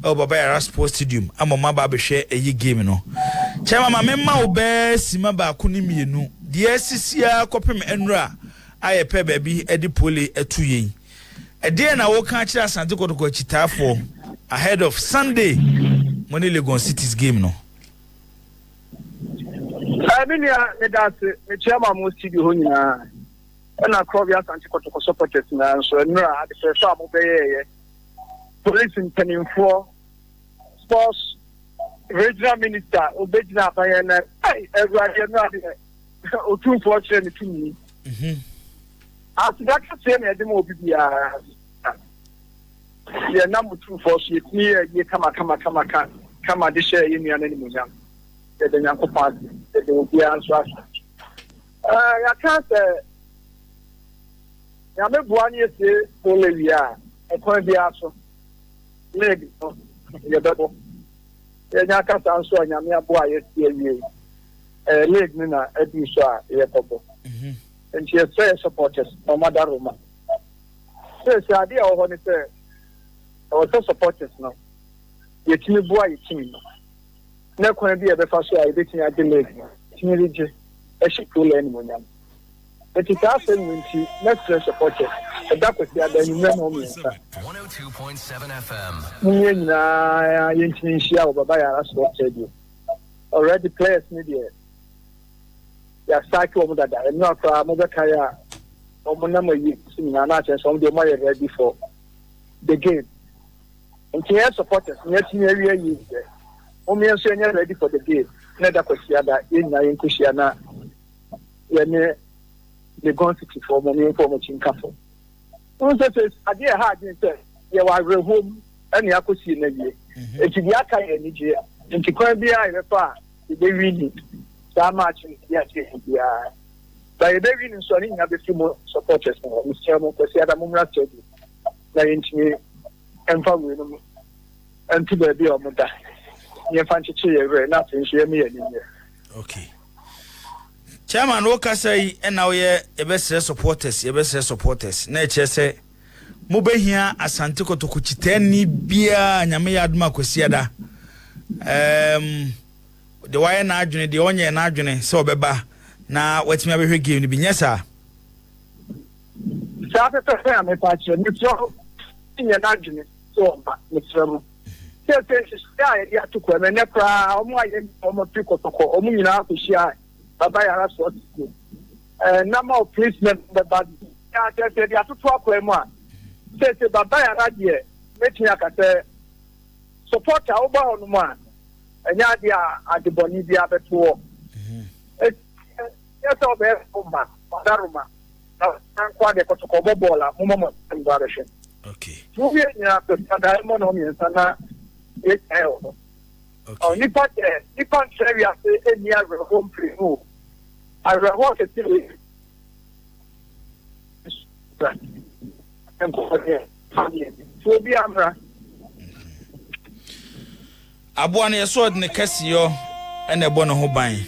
Baba Yara Sports Stadium ama maba be hwe eyi game no chema ma memma obe sima ba ko ni mienu de asisia kopem enura aye pe baby edi pole etu yen ede na wo kan kira Asante Kotoko chitafo ahead of Sunday money Legon City's game no Aminia that the chairman mo studio ho nyina na Krobia Asante Kotoko supporters na so enura the first time obeye police in Peninfo sports regional minister obejina abayana everybody no otu for chere to me as that say me dem obibia ye na mutu for so ye kama de share ye nua na ni munyam ye de nyanko party ye de obia so ya ka say ya me buani ese olewia e kon bia so leg ye bebo ye nyaka sanso anyame aboa ye tie wie leg ni na edi so a ye tobo and she say supporters no matter Roma say ade o ho ni say o so supporters no ye timi boa ye timi no na kon bi e be fa so a ye betini ade leg timi rije e shi kula ni monyam it is also winti next supporters that was the other new moment 102.7 FM na yentini shia Baba Yara Sports Stadium already players media ya cycle omo dada eno akra mo be kaya omo na mayi sina na chance omo dey more ready for the game and here supporters nyati area yi omo yenso enya ready for the game na da kwasi ada yenya yenkushia na yene the gon city for mo inform chinkafo won say ade ha agin say ye wa re home ani akosi na wie etidi aka ye ni je nti kwan bia e fa e be win that match ya che ya by the win so ni nya be fimo supporters no mr mo kwesi ada mo mra steady na yentimi emfa we no anti ba bi o mo da ye fa nchiche ye re na tin so ye me ye ni okay chairman wo kasai na wo ye ebesre supporters na eche se mo behia Asante Kotoko chitani bia nyame ya aduma kwesiada de waye na adwene de onye na adwene se obeba na watimi abehwe game ni binyesa sa pe ame pa che ni so nye na adwene so ba ni tremo se ya ya tukwa me ne pra omo aye omo Kotoko omo nyina akohia Baba Yara Sports number of policemen but ya say they are to talk with moi say Baba Yara die metin akase support oba onu mo enya dia adiboni bia beto yes obe omba daruma na kwa de Kotoko bobola mo embarrassing okay mo bi nya pe sada mo no mi sana e okay nipa nche ya say eni agro home free no I want to tell you so bi amra abo na yeso de kasiyo ene bo no ho ban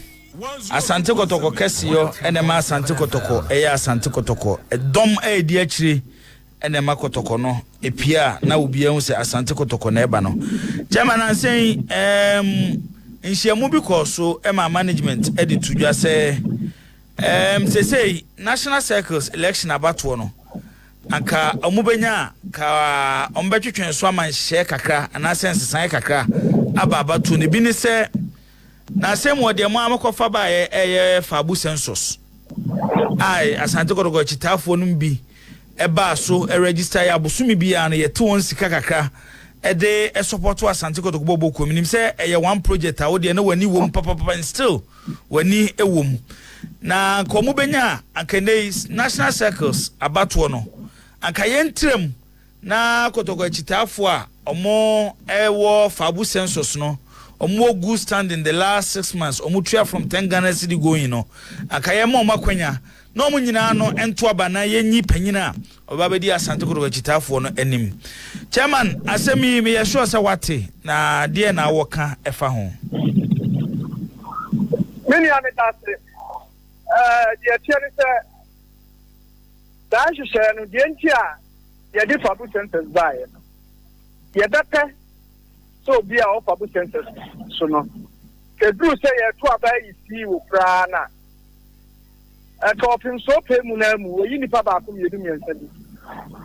Asante Kotoko kasiyo ene ma Asante Kotoko eya Asante Kotoko edom edi akiri ene ma Kotoko no epia na obia hu se Asante Kotoko na eba no chairman ansei nhyiamu bi koso ema management edi tudwa se say national circles election abato no anka omubenya ka ombetwetwen so aman hye kakra ana sense san kakra aba abato ne bi ni se na asem wo de mo amakofa ba ye Fabu Census ai Asante Kotoko chitafo no bi eba so register ya bosumi bi ya na ye to won sika kakra ede support Asante Kotoko bobo kominim se eye one project a wo de na wani wom papa and still wani ewom na komu benya akane national circles abato no anka yentrem na Kotoko chitafo a omo ewo Fabu Census no omo good stand in the last 6 months omo tria from 10 Ghana cedi going no anka yema omakwanya na omo nyina no ento aba na yenyi panyina obabedi Asante Kotoko chitafo no anim chairman asemi me yesho sa wate na de na woka efa ho many anetase the theory say that she no the entia ye dey Fabu Census buy ye better so be our Fabu Census. So no. The blue say a 2 is see with Prana. A coffin so pay Munamu, you need Papa from you do me and said.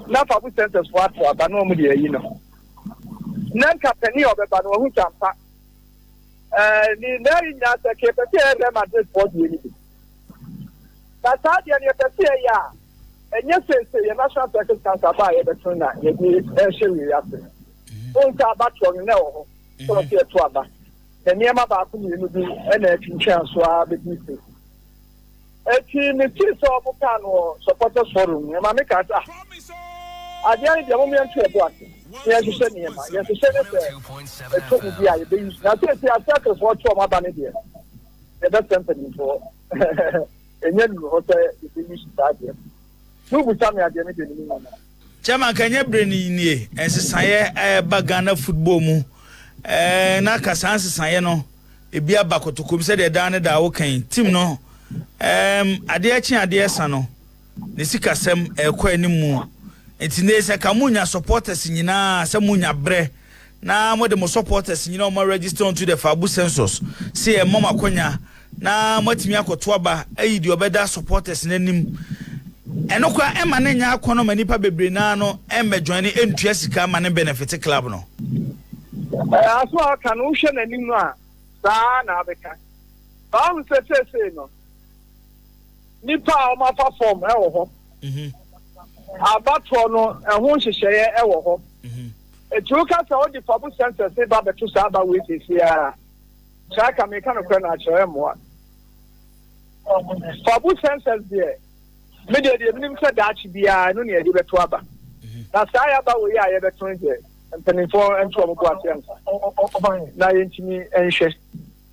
Now Fabu Census what for, but no media, you know. None company of the Bano who can pack. The very not a capacity them at this body. That's how you are. And yes, the national circumstance are by the tuna, you should be after. Don't about you know, so here to Abba. The name about you be any chance to our business. A team is so Mukano supporters forum, and I make us. I dare the woman to a block. Yes, you said, yes, you said it. It would be a business. Now, since you are circles for my banner here, the best company for. And then you also finish that here. Who will tell me at the end of the moment? Chairman, can you bring in and say Bagana football mu? Na Casansi Sayano, a beer backo to come say the Dana da okay, Tim no. Adia Sano, the Sikasem, a quenimu. It's in this a Camunia supporters in Yina, Samunia Bre. Now, more the most supporters, you know, more register onto the Fabu Census. See a Mama Konya. Na Matimiako Twaba, your better supporters in him. And Oka Emanenya Kono Manipa Bebrinano, Emma joining in Jessica Man Benefit Club. No, as well can ocean and Nima, Sana Beca. I will say, no. Nipa, my form, our Abatron, and won't share our home. A Jukas all the Fabu Census, say about the 2 Saba with his year. Chaka me kind of furniture more. Fabu Census there. Media the minimum said that should be no near the Tuaba. That's I about we are ever 20 and penny for and trouble. Now into me and share.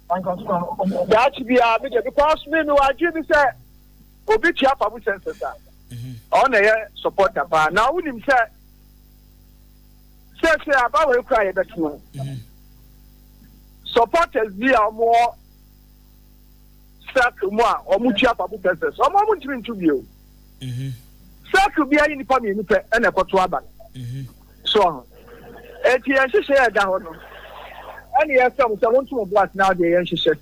That should be a media because me no I give say Obitia Fabu Census. On air support about now with him say about we cry about you. Supporters be more circle more or mucha Fabu Census. Or more to view. Circle be any family and a Kotuaba. So, and he has said down. And he has some want to blast now the and she said,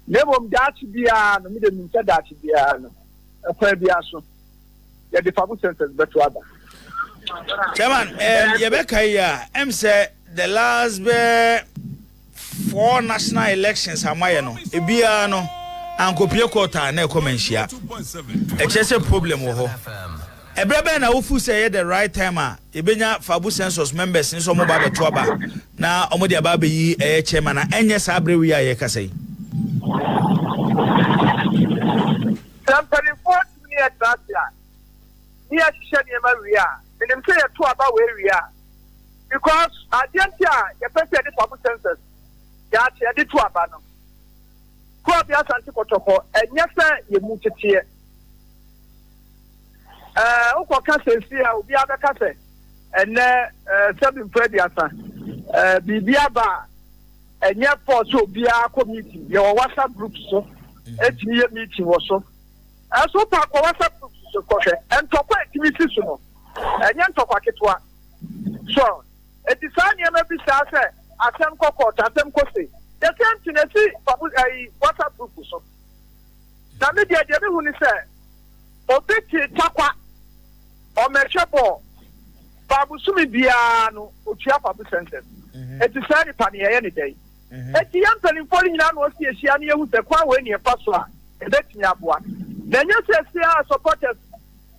never that be a middle said that be a fair biaso. Yeah, the Fabu Census better. Chairman, Yebeka, M said the last 4 national elections are my no. Ebiano and Kopio Kota ne Manhyia. A chess problem wo. Ebrebe na ufu say the right time ebenya Fabu Census members in some mobile toaba. Na omodi ababe yi chairman na enye sabre wi aye kasai. Somebody 4 years last year. Here shani Maria. And them say to about where we are. Because at the end the person the Fabu Census. That the two abano. Kwabia Santi Kotoko, and yes, you move it here. Oko Castle, see how the other Castle, and 7 Prediasa, Bibiaba, and yet for so be our committee, your WhatsApp group so, 8 year meeting was so. As well, WhatsApp group so, and talk activity so, and yan talk it was. So, it is on your maybe say, Atem Koko, Atem Kosi. The same thing I see WhatsApp group so. Now maybe I didn't want to say, Obeki Takwa or Mechabo Babu Sumi Biano, Uchia Fabu Census. It is very funny any day. At the young penny falling down was the Shiania with the Kwa near Paswa, and that's Yabua. Then you say, supporters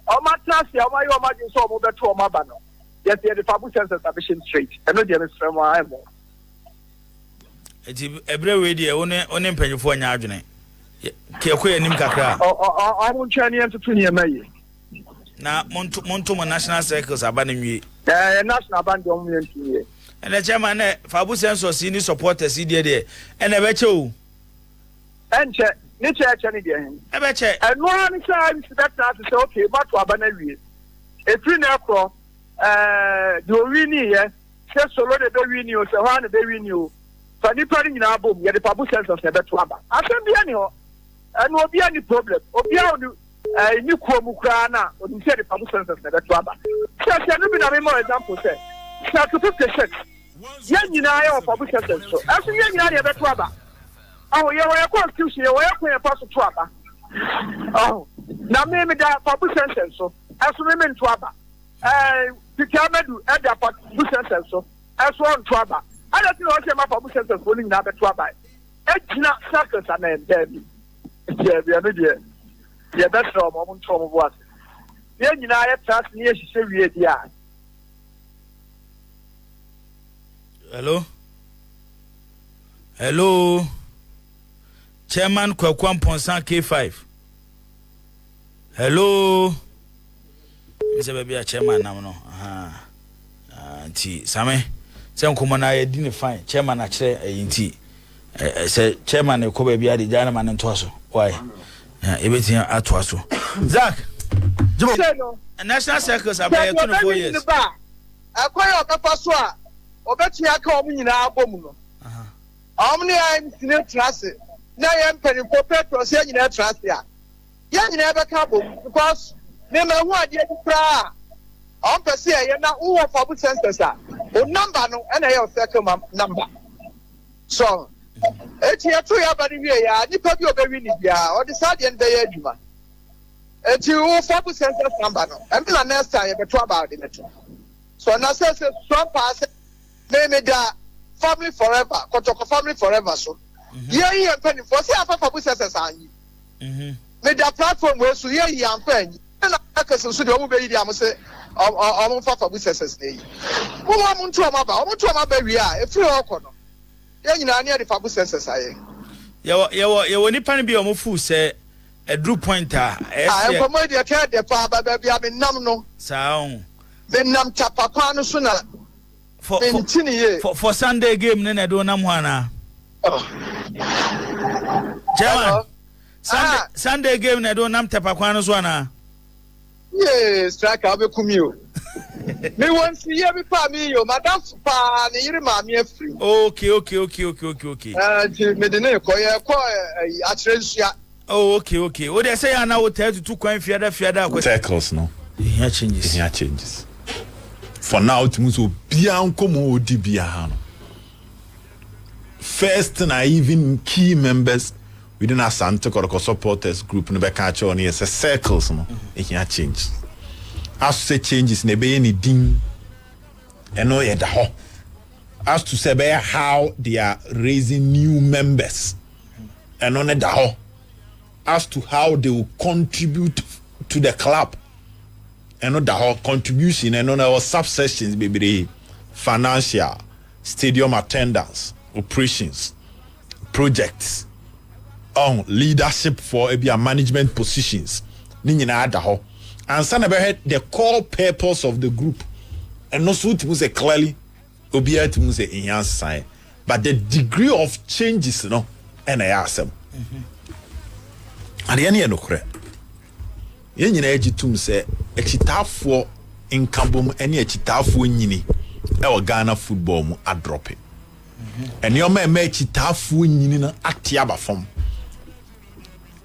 or Matrasia, or my imagine so over to Mabano. Yes, the Fabu Census are mission straight, and not the other from where I'm. It's every way the only penny for an argument. Kiakoya nim kakra. I won't turn you into 20 May. Now, Montomo National Circles are banning me. National band only. And the chairman, Fabu Census, senior supporters, he did, and a becho. And check, nature, any day. A beche. And one time that to say, okay, but to abanary. A free necro, do we need, just so that they renew, so one they renew. So, the party in our boom, yet the Fabu Census never to Abba. I can be any. And will be any problem. Obiano, new Krana, or you said the Fabu Census never to Abba. So, I can be a more example, say, 56, Yen nyina ye Fabu Census so. Aso yen nyina de beto aba. Oh, ye we constitution, ye we kwen pass to aba. Oh, na me da Fabu Census so. Aso me nto aba. Pikamedu e da Fabu Census so. Aso nto aba. Ada ti o se ma Fabu Census so ni nyina beto aba. Ejina circles ana endebi. Ye bi anu de. Ye beto mo nto mo boase. Ye nyina ye trust ni ye hise wie dia. Hello. Chairman Kwakwam Ponsan K5. Hello. Mr. Baby, chairman now no. Nti same. Se nkomo na ye di ne fine. Chairman a kire nti. Se chairman e ko baby ade jana man nto aso. Why? Everything ato aso. Zach. Jibo. National Circus about 24 years. Akwai obefa so a obetu aka omu nyina abom no. Omni I'm sine trase. Na ye mpani ko petro se nyina trase a. Ye nyina be ka bom because me ma hu ade pra. On pese ye na wo Fabu Census a. O number no na ye circle number. So eti ya to ya bari wie ya nipa bi obewi ni bia o de sa de nbe ye aduma. Eti wo Fabu Census number no. Em na next time ye beto about the metro. So na say some pass me da family forever, Kotoko family forever so. Ye penny for say afa Fabu Census anyi. Me da platform we so ye am penny. Na akase so de omo be yi am say omo fa Fabu Census dey. Wo mo ntu am ba wi a e free oko no. Ye nyina na de Fabu Census aye. Ye nipa ne bi omo fu say a drew pointer. I am for de ka de pa ba bi am nam no. Sa Benam chapapa no so na for Sunday game ne do nam ho ana. Chairman. Sunday game ne do nam tapakwa no so ana. Yes, striker be kumi o. Me won see ye be pa me yo, madam pa ne yiri ma me free. Okay. Me de ne ko atrensia. Oh, okay. What they say na wo tell to kwan fiada circles no. Here changes. For now, Timuso Biancomo Dibiano. First, and even key members within our Santa Kotoko supporters group, no catch on here, circles, no, it can't change. As to say changes, nebe any ding, and no yet the ho. As to say how they are raising new members, and on the ho. As to how they will contribute to the club. And the whole contribution and on our subsections, baby, financial, stadium attendance, operations, projects, on leadership for management positions. And some about the core purpose of the group, and also to say clearly, obia to say enhance sign, but the degree of changes, and I ask them. And the end of yen nyina agitum se ekitafo inkabom ene ekitafo nyini e wo Ghana football mu adrop ene o ma ekitafo nyini na atia ba fom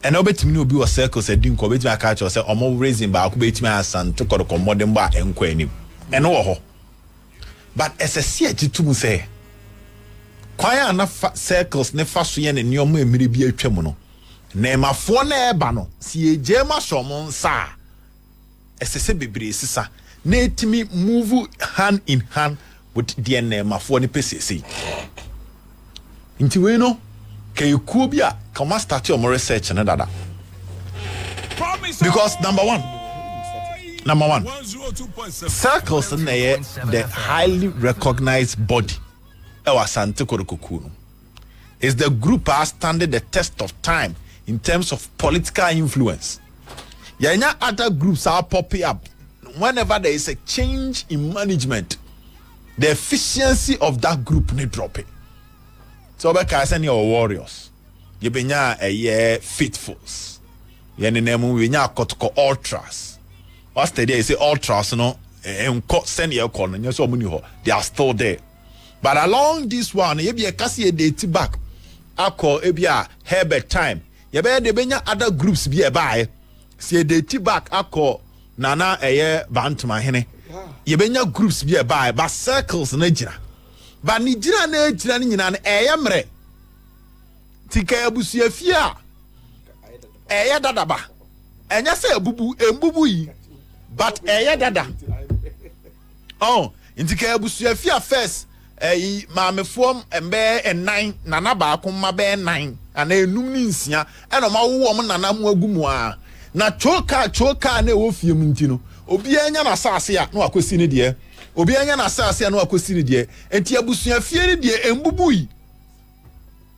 ene obetimi obi wo circle se din ko obetimi aka cha se omo raising ba ko betimi asan to kodoko modern ba enko anim ene wo ho but esese agitum se kwaya na circles ne fa so ye ne o ma emire bi atwam no Nemafo na eba no si ejema somon sa esese bebre sisa na etimi move hand in hand with the nemafo ne pesese nti we no kay ku bi a come start your research na dada because number one circles na the highly recognized body our Santa Kotoko is the group has standed the test of time in terms of political influence. Yanya other groups are popping up whenever there is a change in management. The efficiency of that group need dropping. So we can send your warriors. You be a faithfuls. You name we Kotoko ultras. What's the day? You say ultras, no? Send your call and they are still there. But along this one, you be a kasi date back. Ako ebia Herbert time. You be de benya other groups be a buy. See date back ako nana eye bantuma hene. You benya groups be a buy, but circles nejina. ba ni gyina na gyina ni nyina na eyemre tika abusuafia dadaba enya se embubu yi but dada oh intika abusuafia first maamefom embe enan nana ba akoma be 9 ana enum ni nsia ena ma wo mo nana mo agumu a na choka na wo fie mu ntino obi anya na asase a na akosi ne de obi anya na asase a na akosi ne de enti abusuafie ne de embubu yi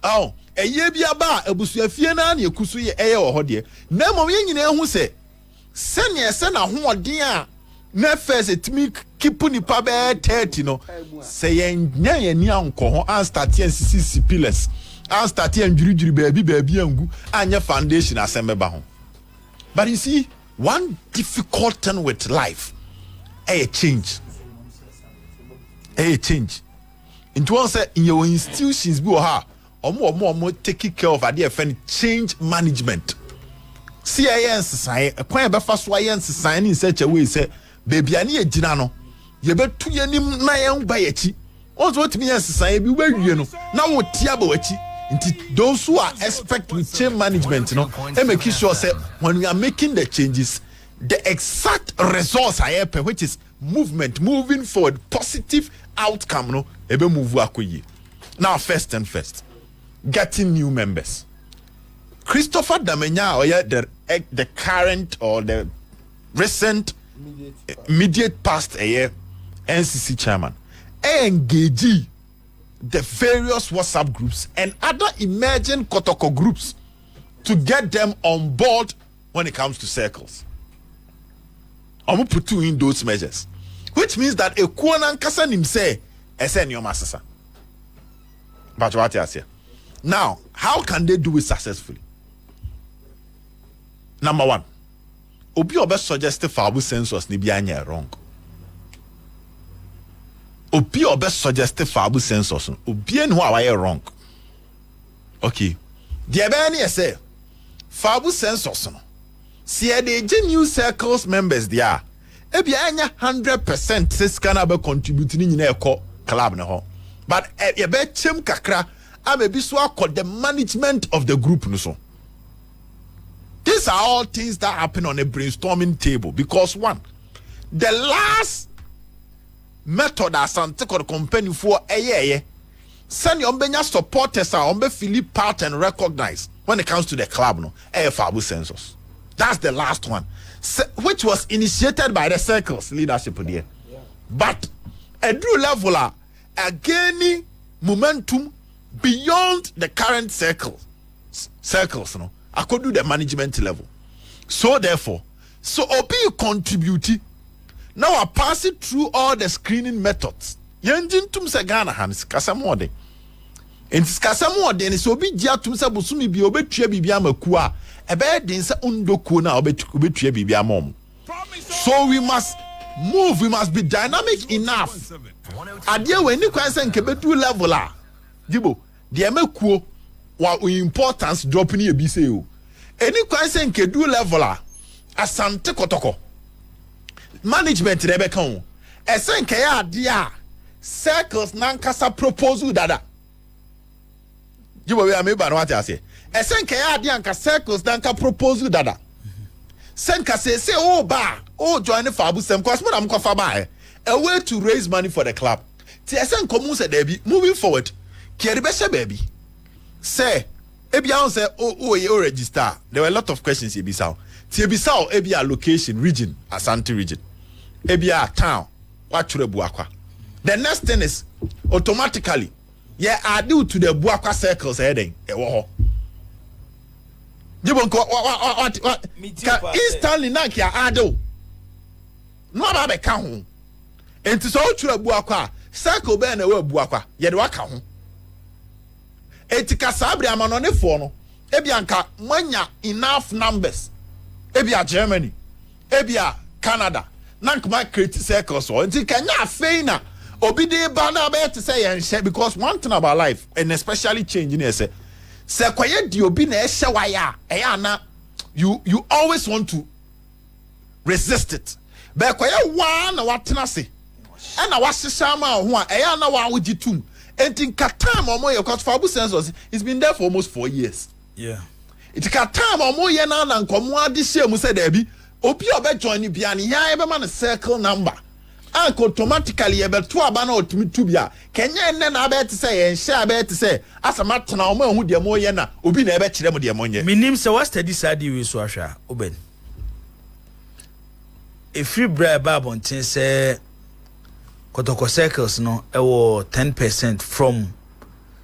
oh eye bia ba abusuafie na na ekusu ye eye wo ho de na mom ye nyina ehu se na hoɔden a na first etimi kipu nipa be 30 no se yenya yeni anko ho an start yan sisi pillars an start yan juri baabi angu anya foundation asembeba ho. But you see, one difficult thing with life a change into one say in your institutions bi ha omo taking care of idea friend change management. CIS sign kwan be fa so ayen sign in such a way say baby ani agina no ye betu yanim na yen ba yachi once what me yes sign bi we wie no na wo tia ba wachi nti those who are expect with change management no e make sure say when we are making the changes the exact results I have which is moving forward positive outcome no e be move akoyi. Now first, getting new members. Christopher Damenya or the current or the recent immediate past NCC chairman engage the various WhatsApp groups and other emerging Kotoko groups to get them on board when it comes to circles. I'm going to put in those measures, which means that a kuanan kasa nimse esen your masasa. But what I say now, how can they do it successfully? Number one, obi obe suggest Fabu Census ni bianya wrong. Obi obe suggest Fabu Census obi en wa wrong. Okay. The ebeni say Fabu Census no. See the new circles members there. Ebi anya 100% says can be contributing in a club no ho. But e be chem kakra amebi so akọ the management of the group no so. These are all things that happen on a brainstorming table because one, the last method as Santikor company for send your supporters are feel part and recognize when it comes to the club no Fabu Census. That's the last one, which was initiated by the circles leadership there. Yeah. But a new level gaining momentum beyond the current circles no. I could do the management level. So therefore, Obi contribute. Now I pass it through all the screening methods. Yanjin tum se Ghana hands kasamode. And kasamode and so be dia tum se busumi bi obetua bibia makua. Ebe den se undoku na obetua bibia mom. So we must move, we must be dynamic enough. Adia we ni kwan se nkebetu level a. Dibo, de mekuo wa importance drop ni ebi say o eni kwan se nkedu level a asante kotoko management de be kan o ese nke ya ade a circles nankasa proposal dada jibo we ameba no ate ase ese nke ya ade anka circles nanka proposal dada senka say oh ba oh join Fabu sem cause mo am ko fa ba a way to raise money for the club ti ese nkomu se da bi moving forward kere be se baby say ebia say oh register. There were a lot of questions ebisao. Ti ebisao ebia location region Asante region. Ebia town watchure buakwa. The next thing is automatically add to the buakwa circles heading ewo ho. Jibon ko what instantly na kia ado. No ba be ka ho. Enti so watchure buakwa circle be na we buakwa ye de waka ho. Etika sabre amanone for no ebianka manya enough numbers ebia Germany ebia Canada nankuma create circles so nti kanya feina obi de ba na be to say yen because one thing about life and especially change in say kwaye di obi na ehye waya eya na you always want to resist it be kwaye wa na watena se e na wasesa ma ho a eya na wa wogitum And in Katam or more, because Fabu Census, it's been there for almost 4 years. Yeah. It's Katam or more, and come this year, Musa Debbie. Opi obe join biani ya ebe man a circle number. And automatically ebe two abana or to bia. Kenya and I bet to say and share bet to say as a matter now who dear mo yena ubi never chilemo dear money. Minim se was steady side you swasha oben. If you bra babon tin say Kotoko circles no ewo 10% from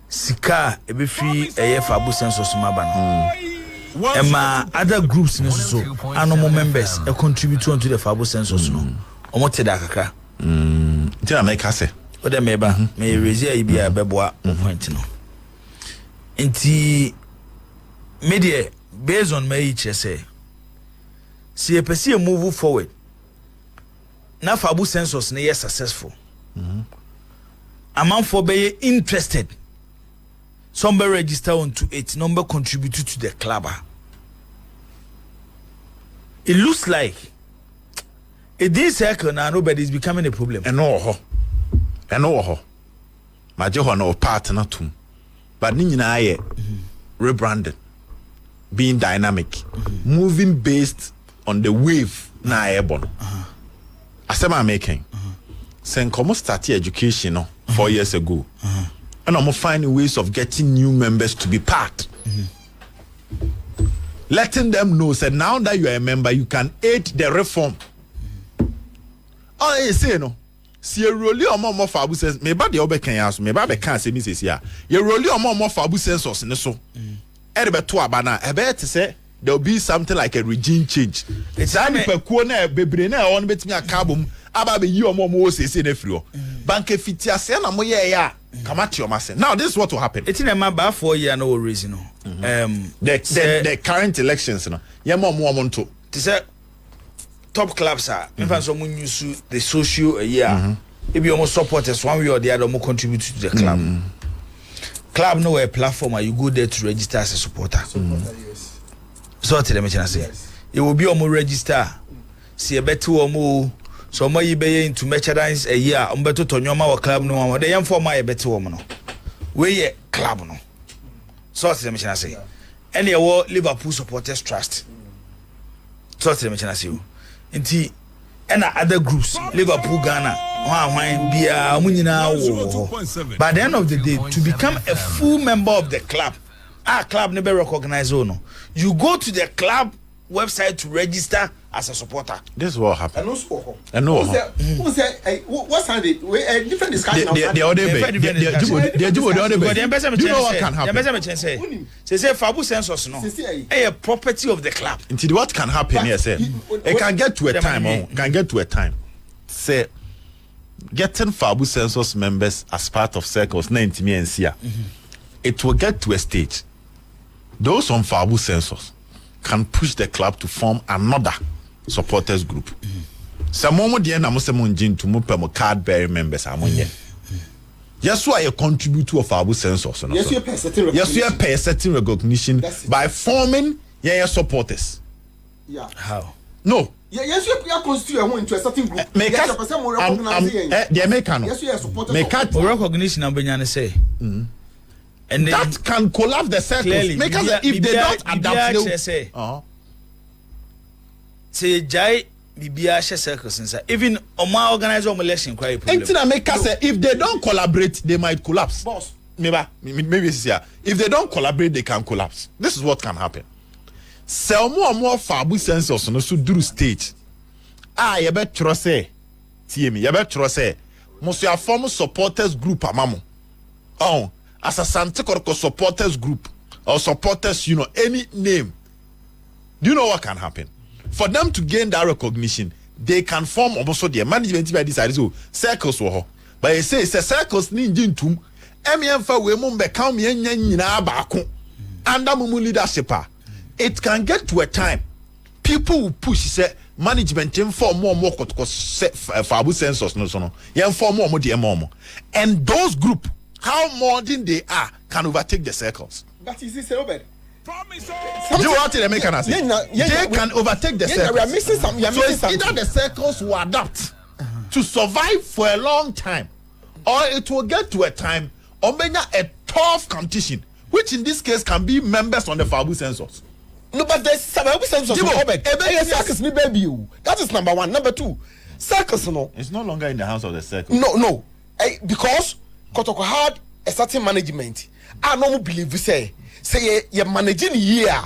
sika ebe free Fabu Census maba no. Emma other groups no so animal members contribute to the Fabu Census no. Omo te da kakra. Tell make us say. O de meba me raise e bia beboa point no. Enti media based on me each say see a person move forward. Na Fabu Census na yes successful. Amount for be interested. Somebody register onto it, number contributed to the club. It looks like this circle now nobody is becoming a problem. And no, my job no partner too. But Nina rebranding, being dynamic, moving based on the wave na airborne. As I'm making, saying come start education 4 years ago. And I'm finding ways of getting new members to be part. Letting them know that now that you are a member, you can aid the reform. Oh, you say no. See a rolly or more Fabu Census. Maybe the other can ask me, maybe can't say Mrs. Ya. You rolly or more Fabu Census in the so. Every two abana, I bet to say there will be something like a regime change. It's only per corner, baby, now on bet me a carbon. Ababe you or more say in a frio. Banke fitia say na mo ya. Come at your mass. Now this is what will happen. It's in a matter 4 year no reason. The current elections, no. Yeah, more want to. To say top clubs are. If someone use the social year, if you almost supporters one way or the other, more contribute to the club. Club no a platform where you go there to register as a supporter. Yes. So tell me, say it will be almost register. See a better or more. So mo yibe into merchandise a year umbeto to nyoma wa club no de yam for my better woman no we ye club no so tell me say any wo Liverpool supporters trust so tell me say nti ena other groups Liverpool Ghana hwan bia mu nyina wo by the end of the day to become a full member of the club club never recognize no you go to the club website to register as a supporter. This is what happened. And no. What's different discussion? The other you know what can happen? Say Fabu Census no. A property of the club. Until what can happen here, say it can get to a time. Say getting Fabu Census members as part of circles 90 me and Sia. It will get to a stage. Those on Fabu Census can push the club to form another supporters group. Some moment the end I'm to move card bearing members among you. Yes, why you contribute to a Fabu Census. Yes, you pay certain recognition by forming your supporters. Yeah. How? No. Yes, you are constitute into a certain group. Make yes, the American. Yes, you are supporters. Make recognition I'm say. And that can collapse the circles. Clearly, make us if they don't adapt. Say jai bibia share circles inside. Even Oma organize election quite problem. Anything that make us say if they don't collaborate, they might collapse. Boss. Maybe it's here. If they don't collaborate, they can collapse. This is what can happen. Sell more Fabu Census no so do stage. You better say, TME, you better say, must you form supporters group amamo. Oh. As a Sante Kotoko supporters group or supporters, any name, do you know what can happen? For them to gain that recognition, they can form also their management by this circles. But they say it's a circles ninja tum. MF we mum become yena bako under mumu leadership. It can get to a time people will push say management for more Kotoko Fabu Census no yen for more and those group. How modern they are can overtake the circles. But is this Robert? Do you want to make an answer? They can overtake the circles. We are missing some. So it's either the circles will adapt to survive for a long time, or it will get to a time Omenya a tough competition, which in this case can be members on the Fabu Census. No, but there's some census. Circus ni baby. That is number one. Number two, circus no. It's no longer in the hands of the circus. No. Because Kotoko had a certain management. I no believe say you're managing here.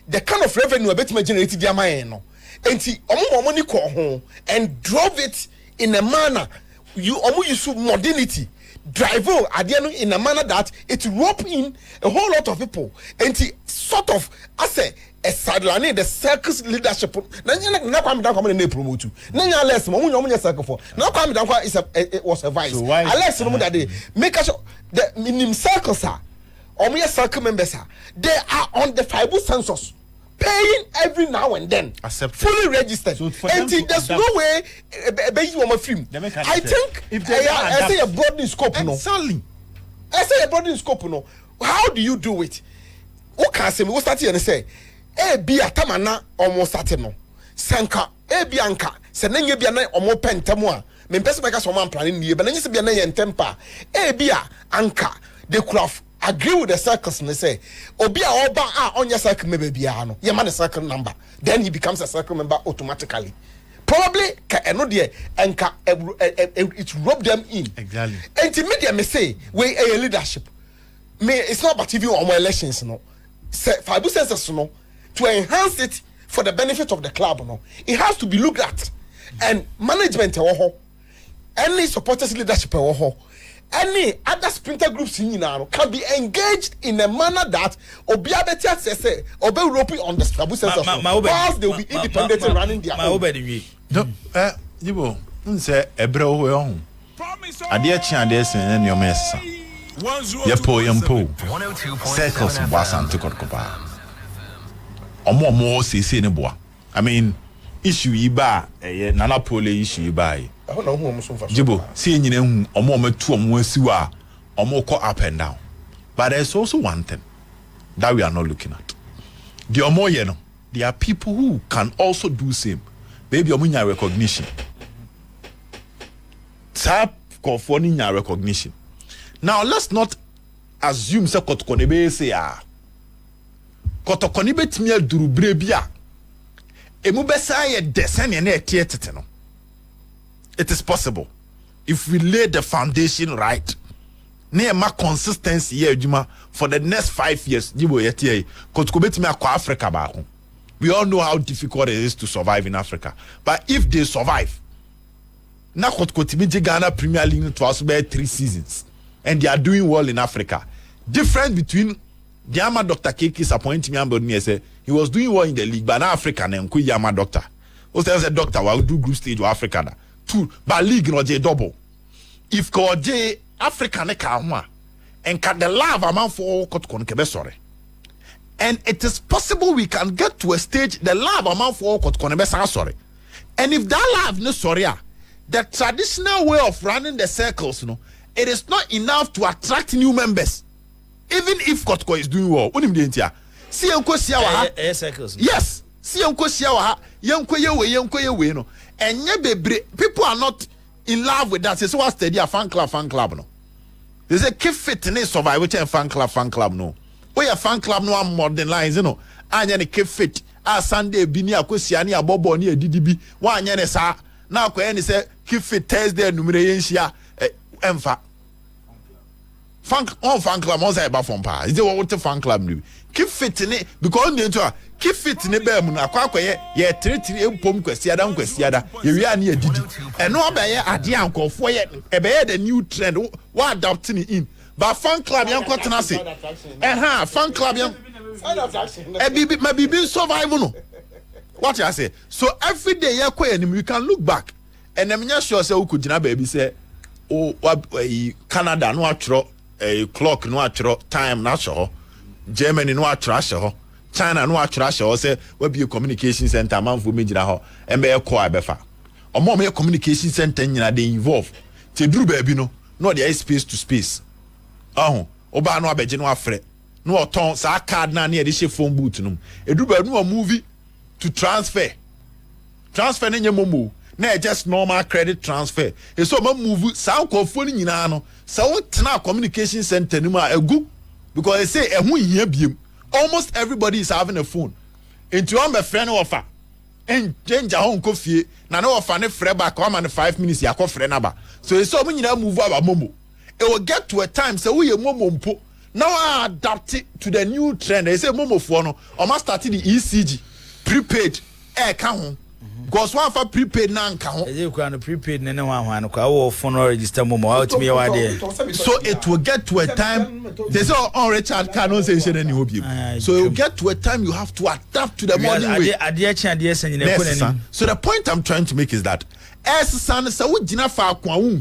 The kind of revenue a bit generated their mind no. And see, money call home and drove it in a manner you use modernity. Drive in a manner that it rope in a whole lot of people and sort of as a sideline the circus leadership. Now come down come promote you. Now less circle for. Now come down it was a vice. So why? Unless that they make sure the minimum circles are or mere circle members are they are on the Fabu Census. Paying every now and then, fully registered. So and there's no way I think if I say a broadening scope, no. I say a broadening scope, no. How do you do it? What can I say? We start here and say, be a tamana almost starting no. Sanka, be anka. Senenge be a omo pentamua. Members make us one planning the but then you be a temper. Be a anka. The craft. Agree with the circus and they say, Obi oba on your circle maybe no. Your man a circle number. Then he becomes a circle member automatically. Probably it rob them in. Exactly. And to media may say, we a leadership. It's not about even on my elections, no. Fabu Census, no. To enhance it for the benefit of the club, no. It has to be looked at. And management, any supporters leadership, any other splinter groups in can be engaged in a manner that Obiabeti say Obe roping on the Fabu Census whilst they will be independent and running their own. No, Jibo, say Ebro we Adia Chiande sen your mess. Yepo yampo. Circles wasan to Kokoba. Omo si boa. I mean, issue iba nana pole issue iba. Jibo, see in omo two siwa omo up and down. But there's also one thing that we are not looking at. The omo yeno, there are people who can also do same. Baby omunya recognition. Tap conforming your recognition. Now let's not assume say Kotoko nebe say Kotoko nebe timia duru brebia. Emu besa ye desen ye na etie no. It is possible if we lay the foundation right. Near my consistency here, Juma, for the next 5 years. Jibo yeti Kotoko betimi akwa Africa ba. We all know how difficult it is to survive in Africa. But if they survive, now Kotoko timiji Ghana Premier League to us 3 seasons, and they are doing well in Africa. Difference between Yama Dr. Keki's appointment me say he was doing well in the league, but now Africa and Yama Doctor. Who says a doctor will do group stage of Africa? Two, but league no J double. If ko J Africa ne ka and can the love amount for Kotoko nkebe sorry. And it is possible we can get to a stage the love amount for Kotoko nkebe sorry. And if that love no sorry, the traditional way of running the circles, it is not enough to attract new members. Even if Kotoko is doing well, see circles. Yes, see no. And people are not in love with that. Say so what's the fan club no. They say keep fit in survive which fan club no. We a fan club no modern lines anya keep fit. Sunday bi ni akosia ni abobo ni edidibi. Wa anya ne sa na akoye ni say keep fit Thursday numere yenhia emfa. Fan club on say ba from pa. Is it what fan club ni? Keep fit in it because they to keep fit in be mu na akoye ye tiri empom kwasiada ye wi ani edidi. And no be ye ade ankofo ye e be ye the new trend what adopting it in. But fan club yan kwatena se. Fan club yan bibi survive no. What you say? So every day you can look back and I'm not sure say who could baby say Canada no atro clock no atro time na sure Germany no atro sure China no atro sure say we be a communication center man for me jira ho e be ko abefa omo me communication center nyina dey involve te duru baby no there is space to space oba no abeje no afre no oton sa card na na dey phone booth no eduru ba no movie to transfer ne nyemo mo na just normal credit transfer e so ma move sa nkofo ni nyina no sa wo tena communication center ni ma egu because they say ehun hia biem almost everybody is having a phone into one be friend offer and change hon ko fie na na offer ne frɛ back come and 5 minutes ya ko frɛ na ba so e so mo nyina move aba momo it will get to a time say we momo mpo now adapt it to the new trend they say momo for no o ma start the ECG prepaid ka ho because one for prepaid na nka ho e kwa no prepaid ne ho kwa wo phone register momo out me wa there so it will get to a time they say on Richard cannot say shey any hope so it will get to a time you have to adapt to the modern way so the point I'm trying to make is that as san say wo gina fa akwa wo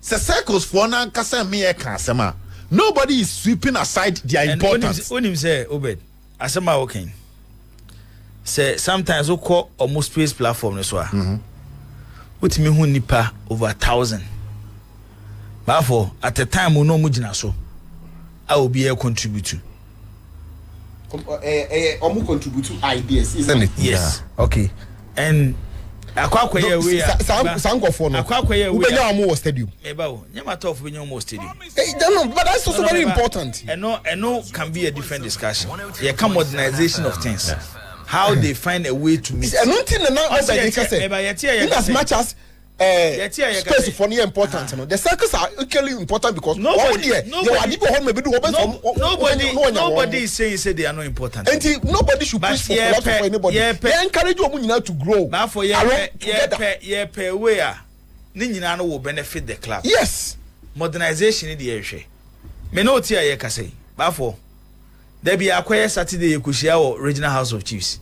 say circles for na nkasa me e ka asema nobody is sweeping aside their importance onim say Obed asema okay say sometimes we call almost space platform so what me hu nipa over 1,000 but for at the time we no mu gina so I will be a contribute to contribute to ideas isn't it yes okay and akwakoye we sankofo no akwakoye we ubenya omo stadium eba o nyama tof benya omo stadium but that's also very important and no can be a different discussion yeah come modernization of things how they find a way to meet and nothing now as much as space for near important the circles are equally important because nobody is saying they are not important and nobody should push for anybody they encourage you to grow but for way ni nyina no will benefit the club yes modernization the ehwe me no tia ye ka say but for there be akweye Saturday ekushia o regional house of chiefs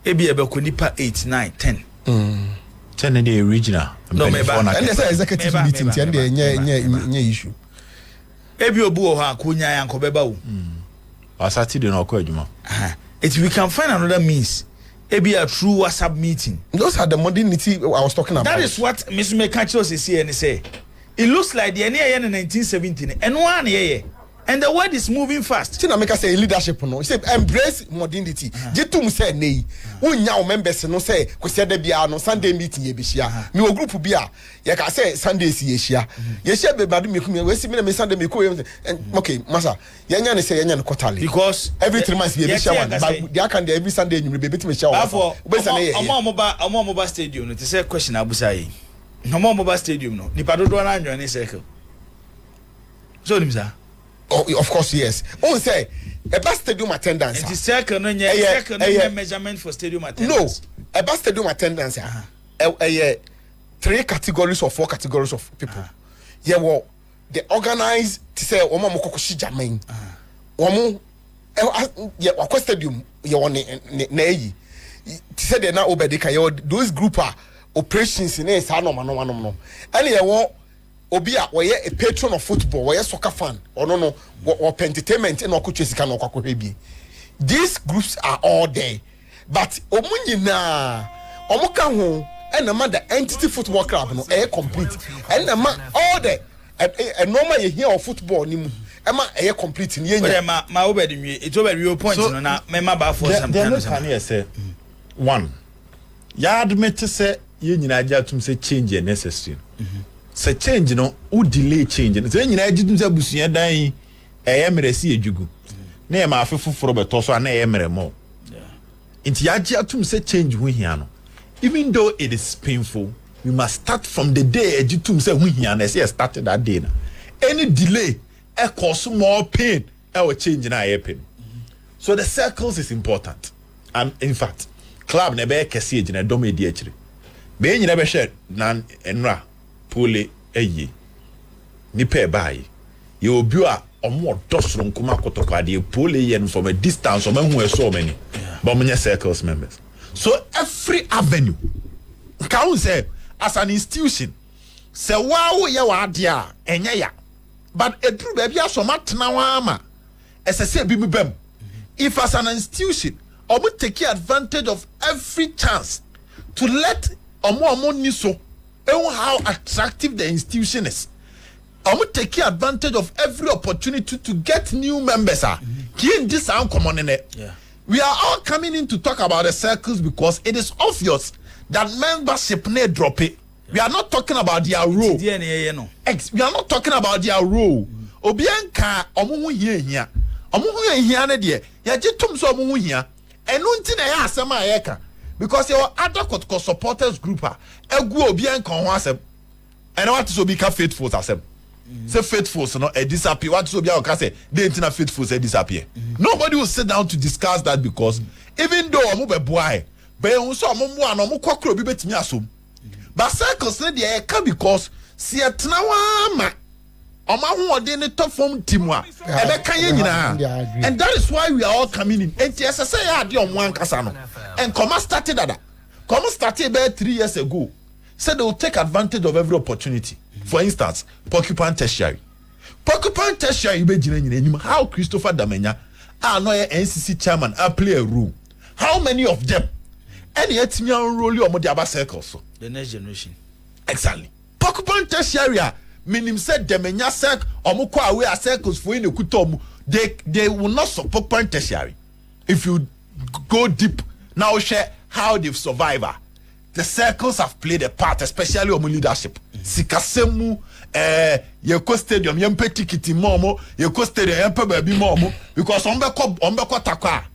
ebi ebe ko nipa 8 9 10 10 in the original no me ba and the executive meeting and the issue ebi obu o ha ko nya ya nkobeba wo Saturday no ko adwuma it we can find another means ebi a true WhatsApp meeting those are the modernity I was talking about that is what Mr. Mekachos is here and say it looks like the near in 1917 and one year and the world is moving fast. Tina make say leadership no. Say embrace modernity. Jitum say nei. Unya o members no say kwese da bia no Sunday meeting ye bihia. Me o group bia ye ka say Sunday si ye hia. Ye hia be badu meku me we si me Sunday meku okay masa. Ye nya ne say ye nya no quarterly. Because every 3 months ye bihia one but they can every Sunday you be bit me hia one. For omo mobile stadium no te say question abusa yi. Omo mobile stadium no. Nipa dodo na anyo ne circle. So nimza oh, of course, yes. Oh, say a bus stadium attendance. It is second measurement for stadium attendance. No, a bus stadium attendance. 3 categories or 4 categories of people. Yeah, well, they organize to say, "Omo mokokoshi jamen." Omo, yeah, wa stadium. You want ne to say they now obedeka. Those group are operations in a no. And yeah, well. Obi a we a patron of football, we soccer fan, or no, or entertainment and or these groups are all there, but omunyina omuka ho and the entity football club no complete and all the normal you hear of football ni mu complete ni ma obedi it over real point no na me ma ba for some time say one ya admit say you nyina ajatum say change is necessary. Se change no u delay change se nyina agidum se busua dan meresi edwugu na e ma afefoforo beto so na meremo nti age atum se change hu hia no even though it is painful we must start from the day agitum se hu hia na se started that day na any delay cause more pain will change na happen so the circles is important and in fact club na be kese agina dom edi akire be nyina be hwe na enra pole eye ni pe bae ye obi a omo dosro nkoma Kotoko ade pole yen from a distance o mahu eso many but many circles members so every avenue can say as an institution say wow ye wa ade a enye ya but edru ba bia so matena wa ama esese bi mbem if as an institution omo take advantage of every chance to let omo ni so how attractive the institution is. I'm taking advantage of every opportunity to get new members. This common in it. We are all coming in to talk about the circles because it is obvious that membership ne drop it. We are not talking about their role. We are not talking about their role. Obianka omo hia. Omo hia ne de. Ya jitum so omo hia. Enu nti na ya asem ayeka. Because your other Kotoko supporters group egu obianka ho asem. And what is obi ka faithful asem. Say faithful so no disappear. What is obianka say they nti faithful say disappear. Nobody will sit down to discuss that because even though omo be boy, but you so omo mo an omo kwakro bi betimi asom. But circles ne dey ka because si etna wa ma oma ho ode ne top form team a ebe kan ye nyina. And that is why we are all coming in. And yes say ya de omo ankasa no. And Koma started that. Koma started about 3 years ago. Said they will take advantage of every opportunity. For instance, Porcupine Tertiary. Porcupine Tertiary be jina nyina how Christopher Damenya no NCC chairman play a role. How many of them any etimian role or modiaba circles? The next generation. Exactly. Porcupine Tertiary minim said Damenya circle or mukwa away circles for in the kutom. They will not support Porcupine Tertiary. If you go deep now, share how they've survived. The circles have played a part, especially on leadership. Sikasemu, Yeko Stadium, Yempe Tikiti Momo, Yeko Stadium, Yempe Baby Momo, because Ombeko Takwa,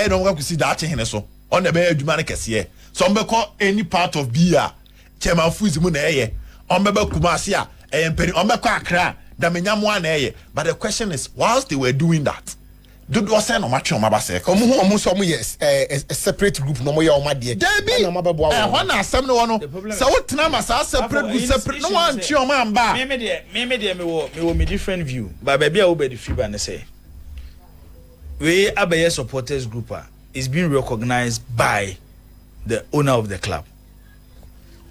don't want to see that in so on the bed, Jumanicus here. So Ombeko any part of Bia, Chairman Fuzimun, Ombeko Kumasia, and Ombeko Akra, Damenyamwan. But the question is, whilst they were doing that, do say no match on my base. Yes, a separate group. No more your my dear. Debbie, one asem no one. So what time separate group separate? No one chill man ba. Me different view. But baby, I will be the free and say we Abaye supporters group is being recognized by the owner of the club.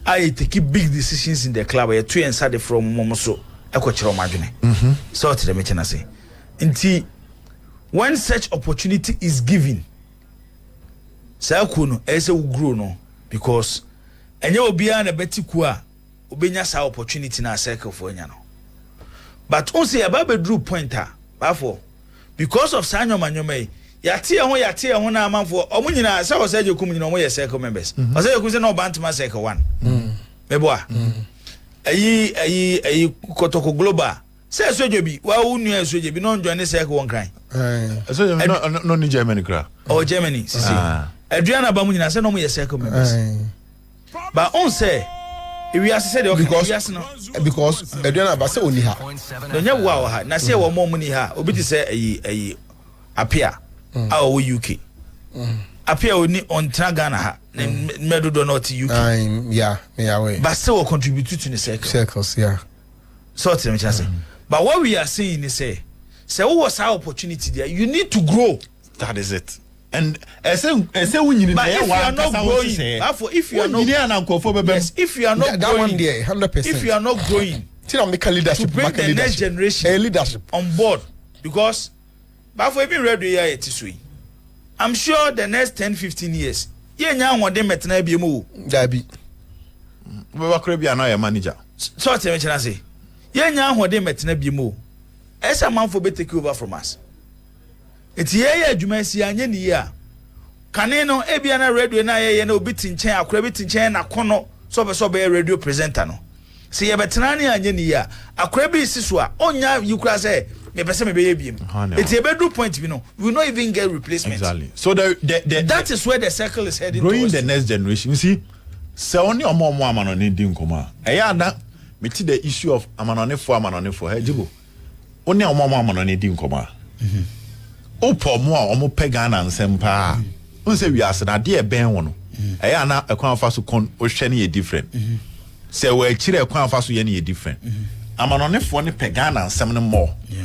I take big decisions in the club. I two inside from Momoso. I coach Romajune. So to the mention I say. Inti. When such opportunity is given, Sakuno ese grow no because enye obia na betikua obenya sa opportunity na circle for nya no. But once ya ba drew pointer, bafo because of sanyo manyome yate ho na amanfo omo nyina sa wo saje kum nyina omo ye circle members. O saje kum se na obantuma circle 1. Meboa. Ayi Kotoko global. Say Sojobi, why wouldn't you Sojobi? No join the circle one crying. So no in Germany, or Germany. Adriana Bamuna said no more circle members. But on say, if we are said because Adriana Bassa only ha. Don't you wow ha? Na say one more money ha. Obiti say a appear our UK. Appear only on Tragana ha. Medo do not UK. Yeah, but still contribute to the circles, yeah. So let me just say. But what we are saying is say what was our opportunity there? You need to grow. That is it. And I say when you but if you are not growing, if you are not yes, if you are not that growing, one there, 100%. If you are not growing, leadership, to bring the next generation leadership on board, because but for even ready here it is we. I'm sure the next 10-15 years, yeah, now one day metna be mo. Dabi. We were creating another manager. So what I say. Yeah, now one day metna be mo. As a man for be take over from us. It's yeah, Jumasi anya ni ya. Kaneno ebia na radio na ye na obi tinchen akora bi tinchen na kono so be radio presenter no. Se ye betena ne anya ni ya. Akora bi siso a onya yukura say me pese me be ye biem. It's a bedroom point we will not even get replacement. Exactly. So that is where the circle is heading growing the next generation. You see, se oni omo amanone di nkoma. Eya na me ti the issue of amanone for hejibo. Oni omo amanone di nkoma. Opo mo a omo pega na nsem pa. Unse we ase na de ben wo no. Eya na ekwan fa so kon o hwe ne ye different. Se we kire ekwan fa so ye ne ye different. Amanone fo ne pega na nsem ne mo. Yeah.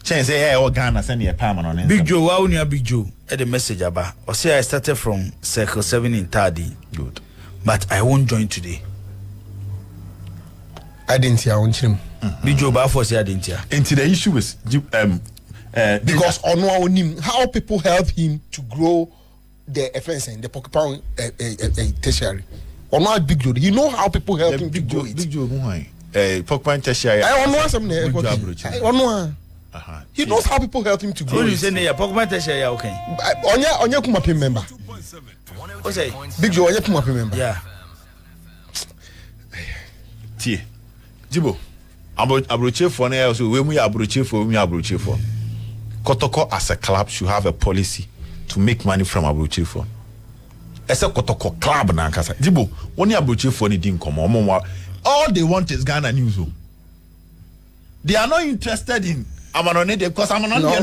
Change say o Ghana se ne pa amanone. Big Joe, wa unu Big Joe the message aba. O say I started from circle 7 in Tadi. Good. But I won't join today. I didn't hear on him. Big Joe ba for say I didn't hear. Into the issue is because on him how people help him to grow the offense and the Porcupine tertiary. Or not Big Joe. You know how people help him to grow it. Big Joe who Porcupine tertiary. I don't know something. He knows how people help him to grow. You say near Pokemon Tesha, okay. Onye Kumapim member. Say Big Joe, Onye Kumapim member. yeah. Tie. Jibo. Abroche for na also we mu abroche for. Kotoko as a club should have a policy to make money from abroche for. As a Kotoko club na nkasa. Jibo, woni abroche for ni din komo. All they want is Ghana news. They are not interested in Amanone because Amanone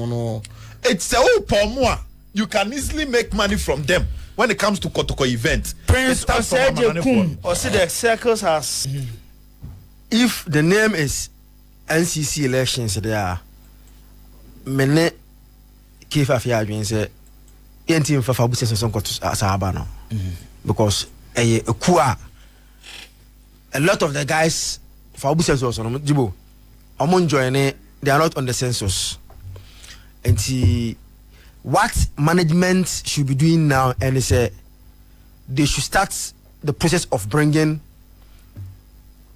no. It's a whole you can easily make money from them when it comes to Kotoko events. Prince Oseje Kum or see the circles has. If the name is NCC elections, there are many Kifa Fiadwin say, team for Fabu Census on Asabano because a lot of the guys Fabu Census on Jibo, among joining, they are not on the census. And see what management should be doing now, and say they should start the process of bringing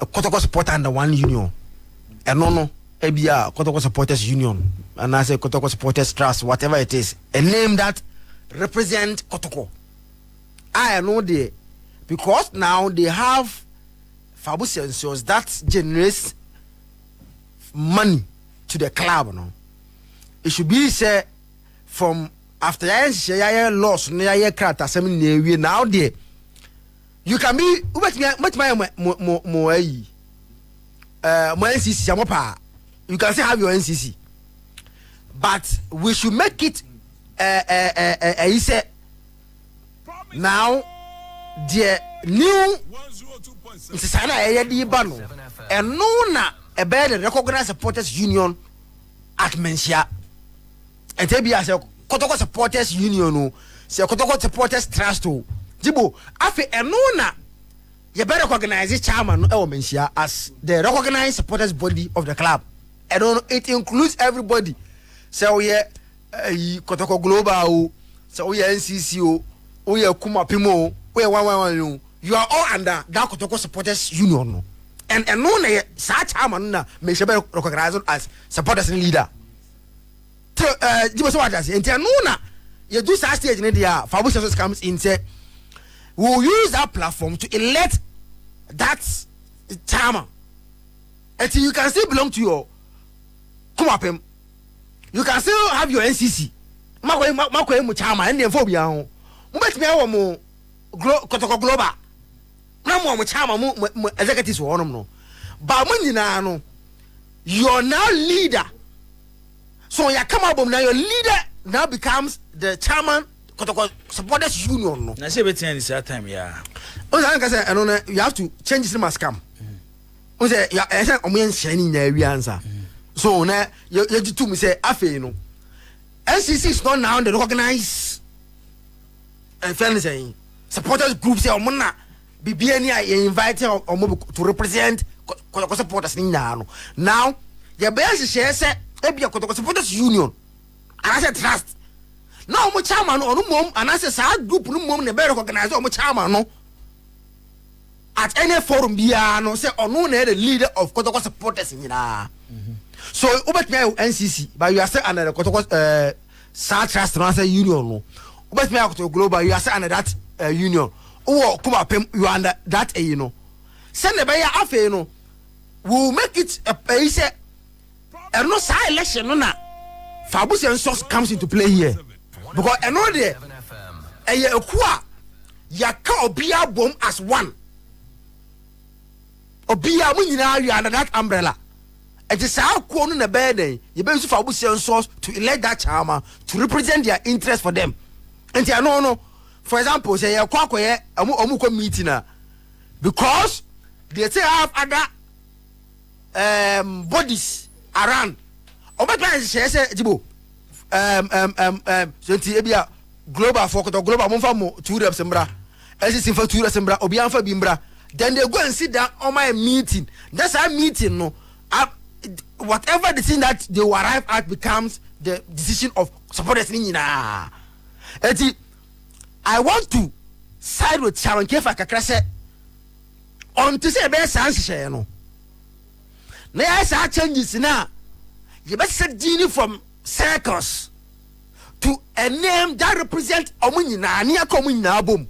a Kotoko supporter under one union. And no, ABR Kotoko supporters union, and I say Kotoko supporters trust, whatever it is, a name that represent Kotoko. I know they, because now they have Fabu Census that generates money to the club. No, it should be say from after I lost near craft assembly now there. You can be much more NCC. You can still have your NCC, but we should make it now the new and no a better recognized supporters union at Manhyia. And tell me as a Kotoko supporters union, say Kotoko supporters trust to Jibo. Afi enona, you better recognize the chairman or Manhyia as the recognized supporters body of the club. And it includes everybody. So we Kotoko Global, so we NCCO, we Kuma Pimo, we one. You are all under that Kotoko supporters union. And no such chairman may be recognized as supporters and leader. You do such stage in India. Fabu Census comes in say, we'll use that platform to elect that chairman. And you can still belong to your Kumapem. You can still have your NCC. Mako chairman and the phobia. But me our Kotoko Global. No chairman executives one no. But when you are now leader. So you come up now, your leader now becomes the chairman Kotoko supporters union. No, I say between this time, yeah. You have to change the mask cam. Say you shining the answer. So now you to me say afe NCC is not now the recognized and fairly saying supporters groups say omona BBNI invited to represent Kotoko supporters now. Now your best share say Ebia Kotoko supporters union, and I said trust. Now mo chairman or no mom, and I said sad group no mom ne better recognize or mo chairman no. At any forum bia no say or no the leader of Kotoko supporters in So ubet me NCC, but you are still under the Kotoko sad trust no say union no. Ubet me Kotoko global, you are still under that union. Oh kuma pem you are under that you know. Send the buyer afe you know. We'll make it a say. And no side election, no na. Fabu Census comes into play here because I know there. A kwa yaka obia bomb as one. Obia munina you under that umbrella. It is how kwonu na bed. You be use Fabu Census to elect that chairman to represent their interest for them. And I no. For example, say ya kwa koye omu ko meeting na because they say have other bodies around. Obetman say Jibo so ebia global for global monfa mo 2 reps mbra SC for 2 reps mbra obi anfa bi mbra then they go and sit down on my meeting. That's our meeting no whatever the thing that they will arrive at becomes the decision of supporters ni nyina. Eti I want to side with Sharon Kefa kakra say on to say be sans share no. Na ya sa changes na you better set genie from circles to a name that represent omunina near communina boom.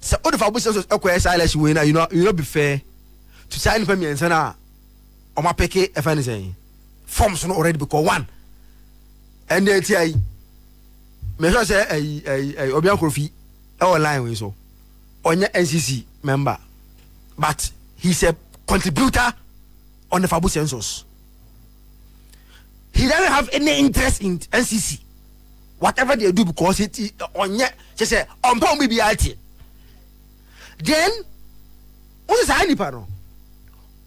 So all the Fabu Census okay silence winner, you know be fair to sign for me and sana on my peke if anything. Forms already because one. And they tell you me say a Obian Kofi our line we so on your NCC member, but he's a contributor on the Fabu Census. He doesn't have any interest in NCC. Whatever they do because it on yet just say on BBIT. Then what is any pano?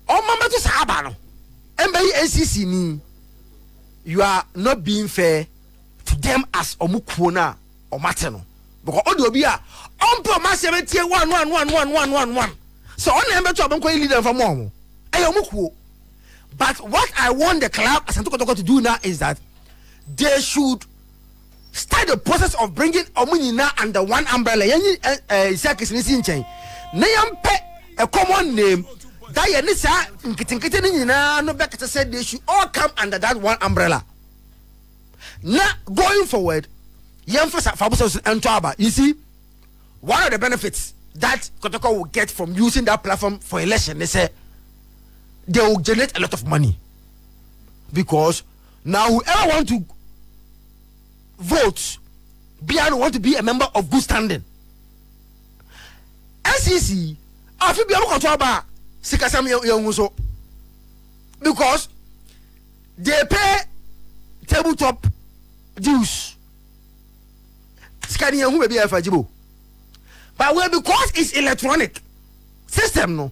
On mama to Sabano. NCC ni you are not being fair to them as Omukuna or Mateno. Because all the Obia on Poma 71 So on the member to leader for Momo. Ayomuku. But what I want the club as Kotoko to do now is that they should start the process of bringing Omunina under one umbrella. Circus in chain. Nayampe a common name. That no back said they should all come under that one umbrella. Now going forward, you see, one of the benefits that Kotoko will get from using that platform for election, they say they will generate a lot of money. Because now whoever want to vote, want to be a member of good standing. NCC, I feel be able to because they pay tabletop dues. Scanning who be a fajibo. But well, because it's electronic system, no,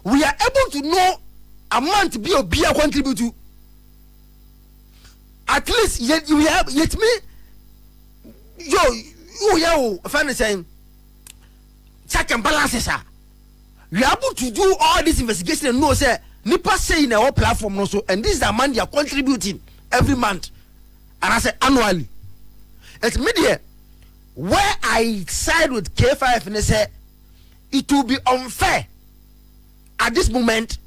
we are able to know amount to be a beer contribute to. At least yet you have yet me. Yo, fan saying check and balances are. We are able to do all this investigation and know say Nipa say in our platform also, and this is the amount they are contributing every month, and I say annually. It's media where I side with K5 and they say it will be unfair at this moment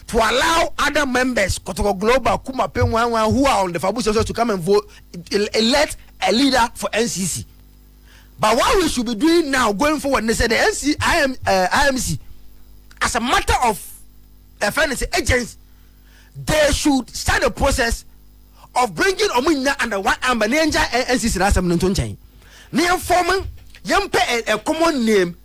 to allow other members, Kotoko Global, Kuma Penwan, who are on the Fabu Census to come and vote, elect a leader for NCC. But what we should be doing now, going forward, they say the IMC, as a matter of finance agents, they should start the process of bringing Omunya under one umbrella. NCC last time Name forming a common name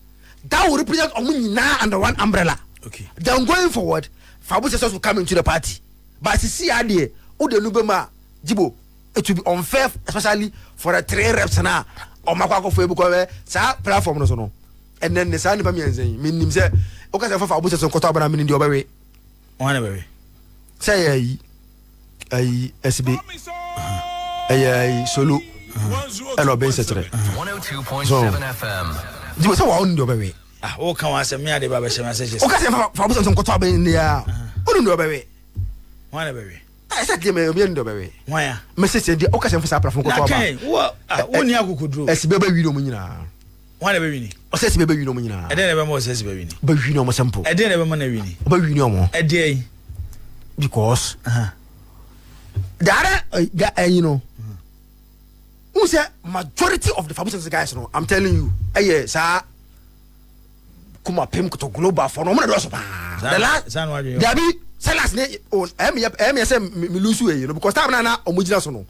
that will represent Omunya under one umbrella. Okay. Then going forward, Fabu Census will come into the party. But to see idea, Ude Nubema Jibo, it will be unfair, especially for the 3 reps now. Or Makako Fubu, sa platform no so. And then the sound of me and saying, meaning say, okay, for Fabu Census Kotaba in the other way. One way. Say a SB a solo and Ben Setre. 102.7 FM. You was on the way. Oh, come on, some yard about messages. Okay, Fabu Census Kotaba in the air. Oh, no, baby. One way. I said, you may be in the way. Why? Message the occasion for Sapra from Kotaba. What? Only I could do. As baby, you know. One baby. Or says baby, you know. I didn't ever more says baby. But you know, my sample. I didn't ever money. But you know more. A day. Because that you know who said majority of the Fabu Census guys, no, I'm telling you, yes, sir. Kuma pim to global for no man. The last Dabi Salas ne on MSM Milusu, you know, because Tabana or Mujina no.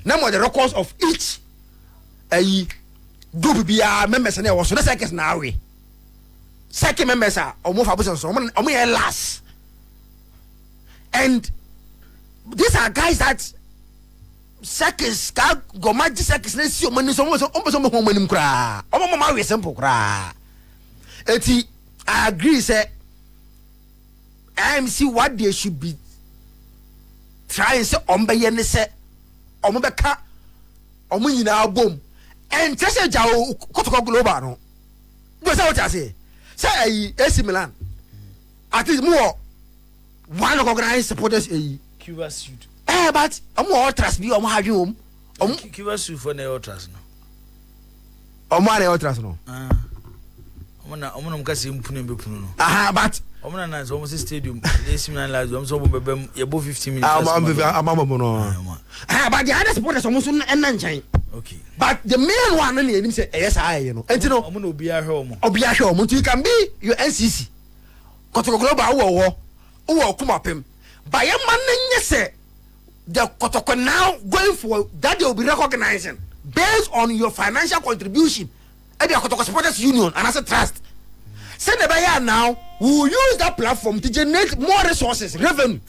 Now the records of each group be members and there was so the second now we. Second members are more Fabu Census, only last. And these are guys that seconds go magic seconds. Let's see money. Almost money cry. Almost my simple cry. Eti, I agree. Say, I see what they should be trying. Say, ombe say, ombeka, omunyi na album. And just say, jao Kotoko Global no. Go say what I say. Say, AC Milan. At least more. One organized supporters a Cuba suit. But I'm all trust me on my home. Cuba suit for the ultras no. On my ultras no. I'm not Cassim Puno. But Omuna na almost stadium. This man like so bebem ye bo 15 minutes. I'm no. But the other supporters almost nnchan. Okay. But the main one no him say yes you know. Enti no omuna obi ahwe omo. Obi ahwe omo. You can be your NCC. Kotoko global wo kumapem. But your man nye say the Kotoko now going for that they will be recognizing based on your financial contribution. And the Kotoko Supporters Union and as a trust. Send the buyer now. We will use that platform to generate more resources, revenue.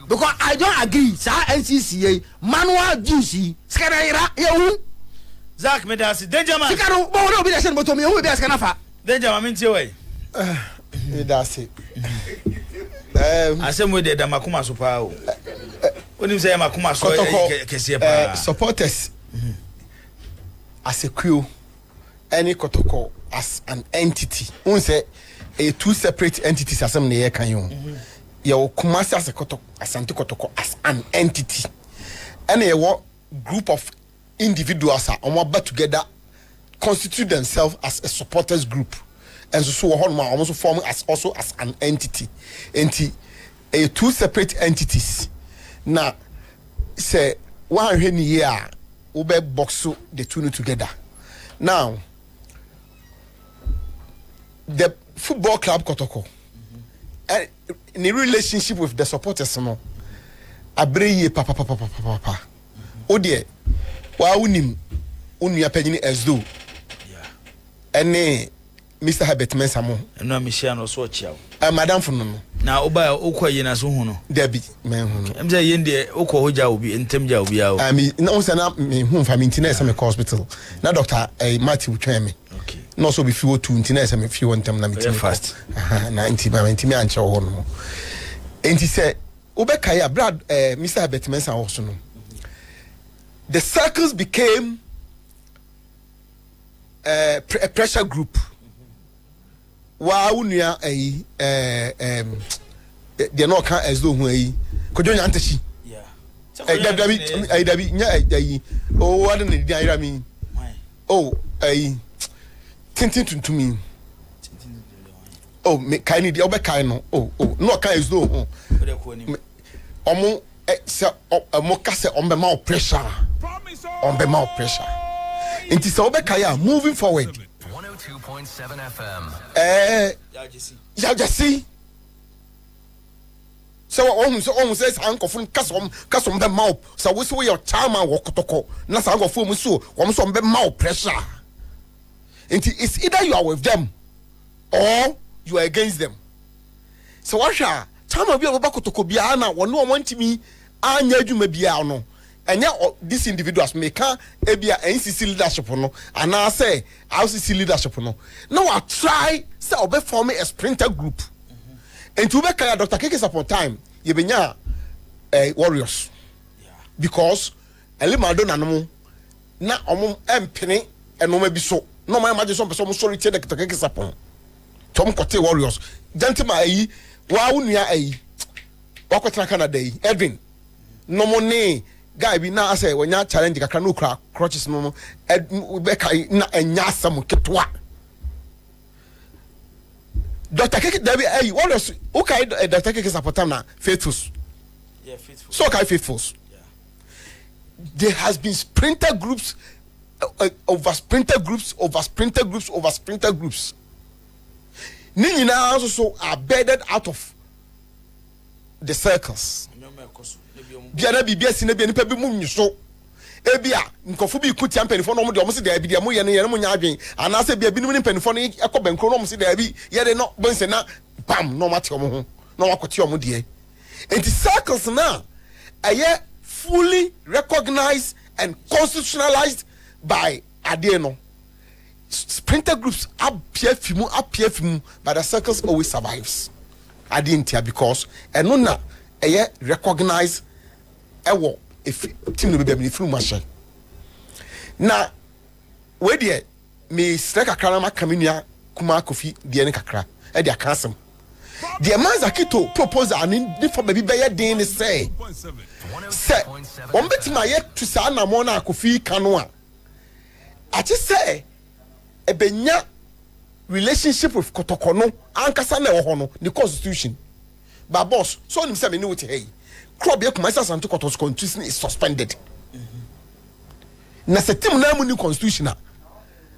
Because I don't agree. Sir, NCCA manual duty. Skaraira, you. Zach, me das danger man. Sikaro, bo no be the same but me who be ask nafa. Danger man minti way. Me that's it. Asem we de da makoma so pa o. Onim say makoma so kese pa. Supporters as a crew, any Kotoko as an entity. Un say two separate entities as na kan you. Your Kumasi as a Kotoko, Asante Kotoko as an entity. And a group of individuals are on together constitute themselves as a supporters group. And so almost forming as also as an entity. Two separate entities. Now say 1 year ube box the two together. Now the football club Kotoko and in a relationship with the supporters no abreye papa odie wa unim unia panyini esdo ene Mr. Herbert Mensamo no Michelle no so chia madam for no na oba okwa na so hu no debi men hu no emze yende okwa hoja obi entem ja obi awo na unsa na me hu fa me ntina ese me hospital na doctor Matthew Tweme okay no so be few to ntina ese me few ntem na me fast na ntimi anche ho no enti say obeka ya brad Mr. Herbert Mensamo also no the circles became a pressure group. Wa unia they no kan as though hu kojo nya antachi dabi nya o wada na di ayra mi o tintin tuntumi o me kai ni di obekai no no kan as though omo se omo ka se ombe ma pressure it is obekai moving forward 102.7 FM. Ya see. So almost says uncle from custom the mouth. So we saw your charmer walk Kotoko. Nasa uncle for so almost on the mouth pressure. And it's either you are with them or you are against them. So what shall charmer be about Kotoko Biana or no one to me? I need you maybe I know. And yeah, these individuals make ebia NCC leadership no, and I say RCC leadership no. Now I try say obe form a sprinter group. And to be clear, Dr. Kekes upon time, you be warriors. Because elimado na no na omo empene and no maybe so. No my imagine some person sorry tell Dr. Kekes upon. Tom kote warriors. Gentleman ayi wa unua ayi. Wakwetana Canada Edwin. No money. Guy be now say when you challenge kakra no kra crutches no be kai na enya sam ketwa Dr. Keke David what was okay Dr. Keke supportam na faithfuls so kai faithfuls there has been sprinter groups over sprinter groups ni nyina also are bedded out of the circles biara bibia sine bia nipa bi mu nyiso ebia nkofo bi kutia mpanifo no mo de omo se da bi de mo ye no nya adwen anase bia bi nim mpanifo no ekobenkro no mo se da bi ye de no bonse na bam no mate omo ho no wakote omo de enti circles na aye fully recognized and constitutionalized by adeno sprinter groups appear fimu but the circles always survives adintia because eno na aye recognized ewo if team no be be from machine na we dey me strike akra ma kamenua kuma kofi de ne kakra e dey akasem the manzakito propose an different baby be dey ne say on betima ye to sa na mo na kofi kanu a achi say e benya relationship with Kotoko no ankasa na ɛwɔ hɔ no the constitution but boss so nim say me know hey crop ye commercial Asante Kotoko's constitution is suspended na se team na mu ni constitution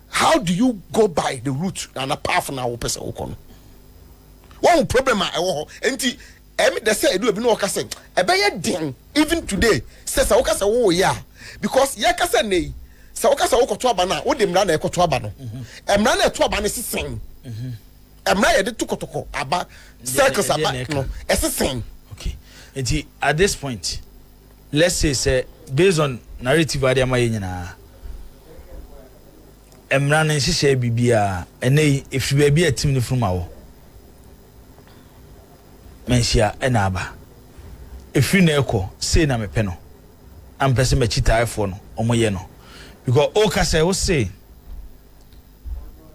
how do you go by the route and a path na wo pese wo kono one problem a ɛwɔ hɔ enti de say edu ebi no ka say ɛbɛyɛ den even today say wo ka say wo ya because ye ka say nei say wo ka say wo koto aba na wo de mra na ekoto aba no emra na eto aba ne sisen emra ye de to Kotoko aba circles aba no esisen. Okay, enti at this point let's say based on narrative adiama nyina emra na nhihye bibia ene efi ba bia tim ne from awo Manhyia ena aba efi na ekọ say na mepe no am pese me chitaefo no omoye no because o ka say o say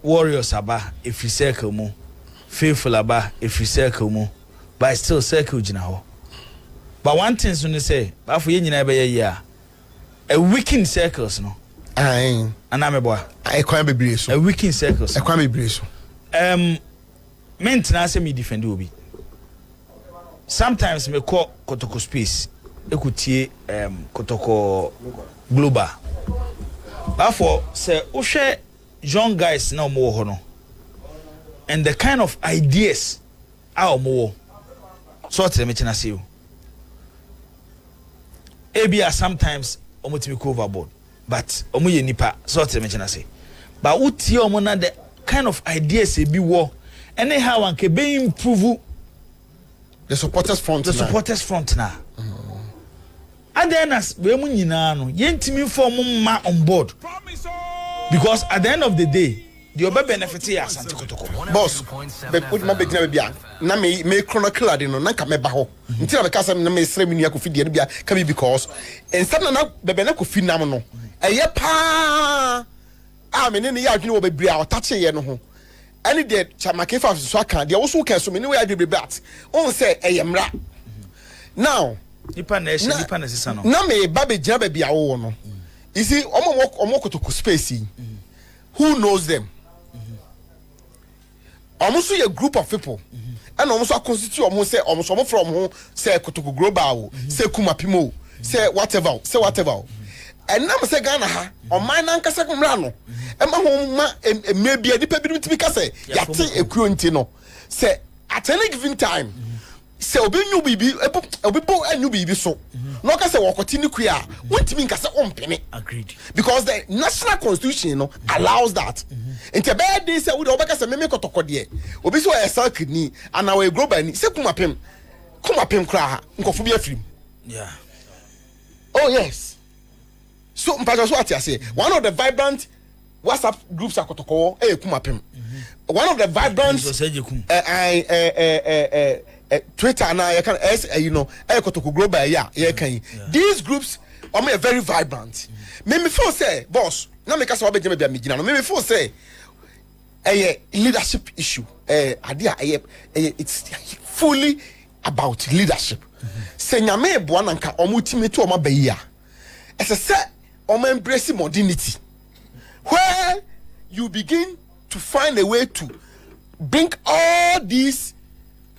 warriors aba efi circle mu faithful aba efi circle mu but still circle gina ho but one thing so ne say ba fo ye nyina be ye a weekend circles no ai anameboa ai kwan bebre so a weekend circles e kwan bebre so mentena say me defend obi sometimes me call Kotoko space ekutie Kotoko global therefore say o hwe young guys na omo ho no and the kind of ideas a omo so tell me china say ebia sometimes omo timi go overboard but omo ye nipa so tell me china say but utie omo na the kind of ideas e bi wo anyhow one can be improve the supporters front now and then as we mu nyina no yentimi form ma on board because at the end of the day the obe benefit ya Asante Kotoko boss be put my big bia na me chronicle ade no na ka me ba ho nti na me ka sam na me sre me nua ko fidie no bia ka be because instead na bebe na ko fi nam no eye pa a me ne ya adwene wo be bria o tache ye no ho any de chamake fa so aka de wo so ka so me ne we adwe bat on say eyemra now nipa na sisa no na me ba be gina ba bia wo no you see omo Kotoko space who knows them almost a group of people and almost a constitute almost say almost from who say Kotoko global say Kumapimo say whatever and now say Ghana ha on my nankasa kumra no ema ho ma maybe a nipa bi ntimi ka say yate ekuro nti no say at any given time say obi nyu bibi obi bo anyu bibi so no ka say wokoti ni kua wontimi nka say ompene agreed because the national constitution no allows that into bad day say we do obeka say me Kotoko de obi so e sal kidney and our global ni say kumapem kra ha nkofo bi afrim yeah oh yes so mpacho so ati say one of the vibrant WhatsApp groups are Kotoko kumapem one of the vibrant Twitter na you can you know Kotoko global you can these groups are very vibrant me feel say boss na me ka say obejeme bia me gina no me feel say leadership issue it's fully about leadership say nyame eboa na nka omutimi to omabayi a ese say embrace modernity where you begin to find a way to bring all these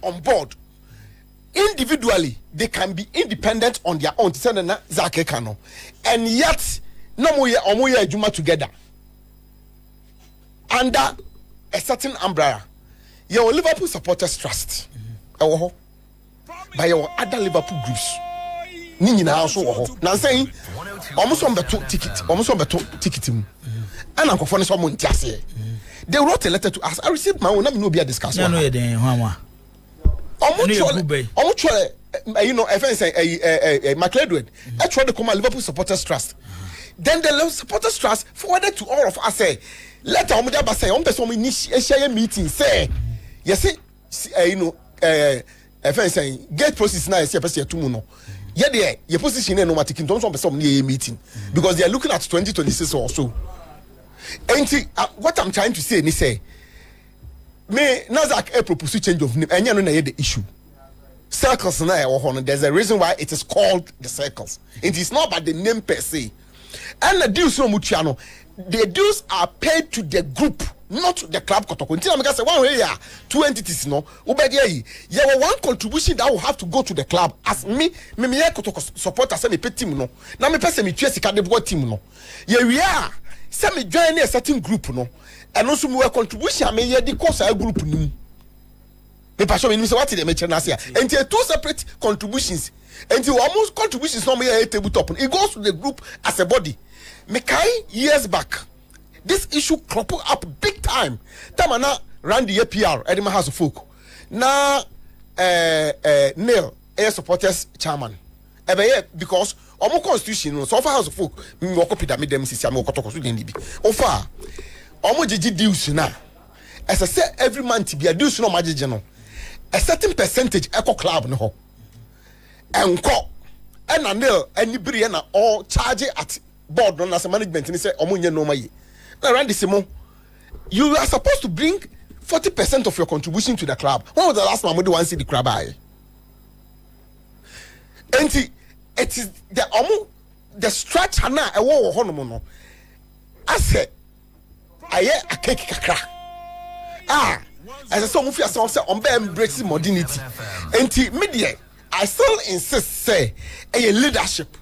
on board. Individually, they can be independent on their own. And yet, no more Juma together under a certain umbrella. Your Liverpool supporters trust. By your other Liverpool groups. Nina also. Now saying almost on the ticket. And Uncle Fonny someone they wrote a letter to us. I received my own. Let me know be a discussion. You know, if I say McLeod, I tried to come Liverpool Supporters Trust. Then the Supporters Trust forwarded to all of us. Say, let Omudia say, on person initiate meeting. Say, yes, you know, if I say get process now, see a person to no. Yeah, your position no matter in terms of some meeting because they are looking at 2026 or so. And what I'm trying to say is say, me Nazak a propose change of name, and you know the issue. Circles now, there's a reason why it is called the circles. It is not about the name per se. And the dues from Muciano, the dues are paid to the group not the club Kotoko. Until I say one way, 2 entities no. Ubedi you have one contribution that will have to go to the club. As me Kotoko supporter say me pay team no. Na me person me tue sika de bo team no. Ye we are say me join a certain group no. And also me contribution me ye di cause a group ni. Me passion me say what dey me chena say. And two separate contributions. And almost contributions no me a table top. It goes to the group as a body. Me kai years back. This issue crop up big time. Tamana ran the APR at my house of folk. Na Neil air supporters chairman. Because omo constitution so far house of folk me work up with them sisi am Kotoko so den bi. Ofa omo jeje deals na. As I say every month be a deals no majeje no. A certain percentage eco club no ho. Enko and Neil anybody na all charge at board no as management ni say omo nye no maye. Around the Simon, you are supposed to bring 40% of your contribution to the club. When was the last time you want to see the club? And it is the structure now. A war honomono. I said, I hear a cake kakra. As a song of yourself say on embracing modernity. And media, I still insist say a leadership.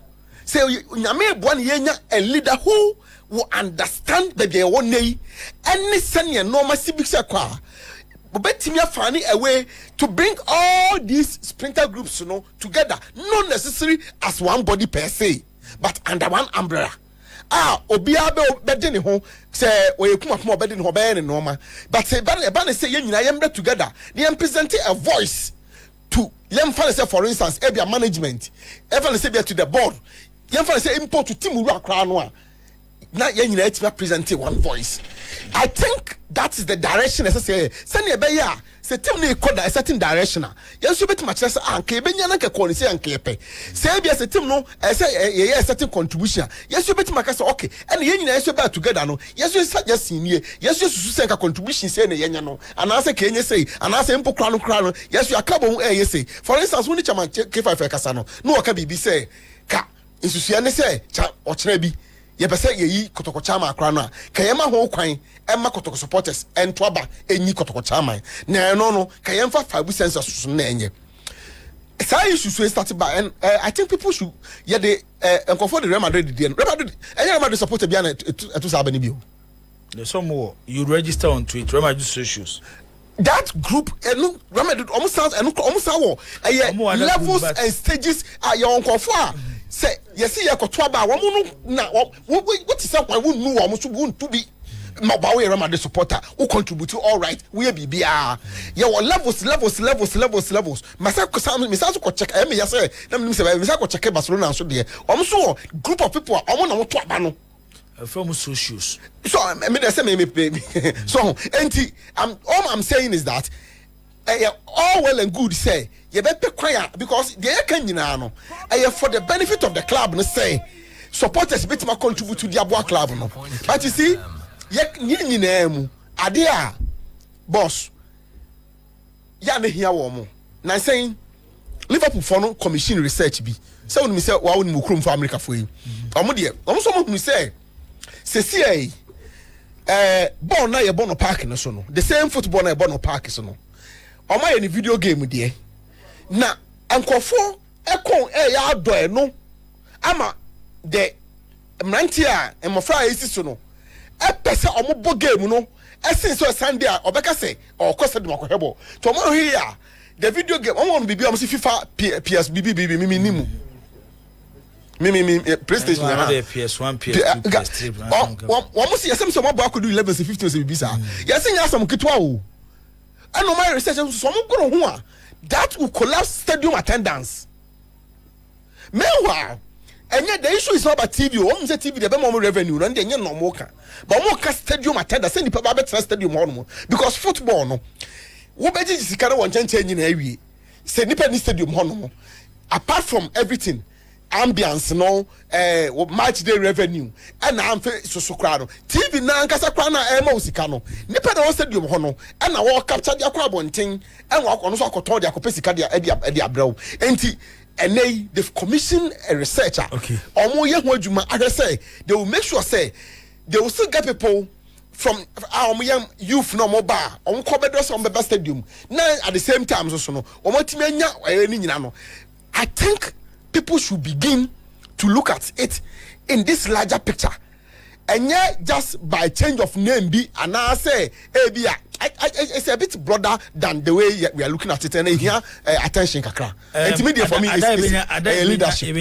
Say you may one year a leader who will understand baby one day any senior normal civic circle. But me finding a way to bring all these splinter groups, together, not necessarily as one body per se, but under one umbrella. Obiabe bedin ho say we come more bedin ho be normal. But say ban say you nyina together. They present a voice to them for instance, ebia management, even say to the board. Them say import to team ura kra no. Now you need to present one voice. I think that is the direction necessary. Send a beya. Say tell me a certain direction. Yes, you bet much as anke benya na ke call say anke pe. Say be as a team no, I say a certain contribution. Yes, you bet much okay. And you need to be together no. Yes, you suggest in here. Yes, you say a contribution say na yenya no. And I say Kenya say, and I say impo krano. Yes, you are carbon yes say. For instance, when the chairman K5 Kasano, no ka bibi say ka insusuane say cha ochrebi. Ye pese ye Kotoko chama akra kayema ho kwan emma Kotoko supporters entwaba enyi Kotoko chama na no kayemfa Fabu Census na enye say issue so start by and I think people should the for the Real Madrid supporter bia na etu sa bani bio. There's some more you register on Twitter Real Madrid socials. That group Real Madrid almost sounds levels and stages are your uncle say yes ye kotoa ba wo no na what is up we nu wo so won to be ba we Real Madrid supporter who contribute all right we bibia ye wo levels masa ko check me ya say na me say masa ko check Barcelona so de so group of people na mo to aba no from socials so me dey say me so enti all I'm saying is that all well and good say you better quiet because the can no for the benefit of the club no say supporters bit ma contribute to the Abua club no but you see nyina mu ade a boss ya na hia wo mo na saying Liverpool for no commission research bi say when me say wa won mu krom for America for yi omo de omo so mo say see ball na ye ball no park no so no the same football na ye ball no park so no omo ye ni video game there na ankofo ekon ya do no ama de Manhyia emofra esi so no pese omo bo game no esin so Sunday obeka say o kwese de makohebo to omo here the video game omo bibi omo si FIFA PS bibi minimu PlayStation na PS1 PS2 PS3 omo si yesem so omo bo akodu 11 15 bibi sa yesen yasam kitwa o and my research so omo goro ho a that will collapse stadium attendance. Meanwhile, and yet the issue is not about TV. One say TV the more revenue, and then no more can. But more stadium attendance. Send the people back to stadium more because football no. What better is kind of one change in every. Say nipa ni stadium no. Apart from everything, ambience no, match day revenue, and I'm so crowd. TV na nkasa kwa na musika no. Nipa na stadium no, and na walk capture the crowd one thing, and walk on so akoto the akopesika the abrow. Enti and they've commissioned a researcher. Okay. I say they will make sure say they will still get people from our young youth no mobile on Cobedos on Beba Stadium. Now at the same time, so no, I think people should begin to look at it in this larger picture. And yeah, just by change of name, be and I say, it's a bit broader than the way we are looking at it. And here, attention, kakra. And for me, it's leadership.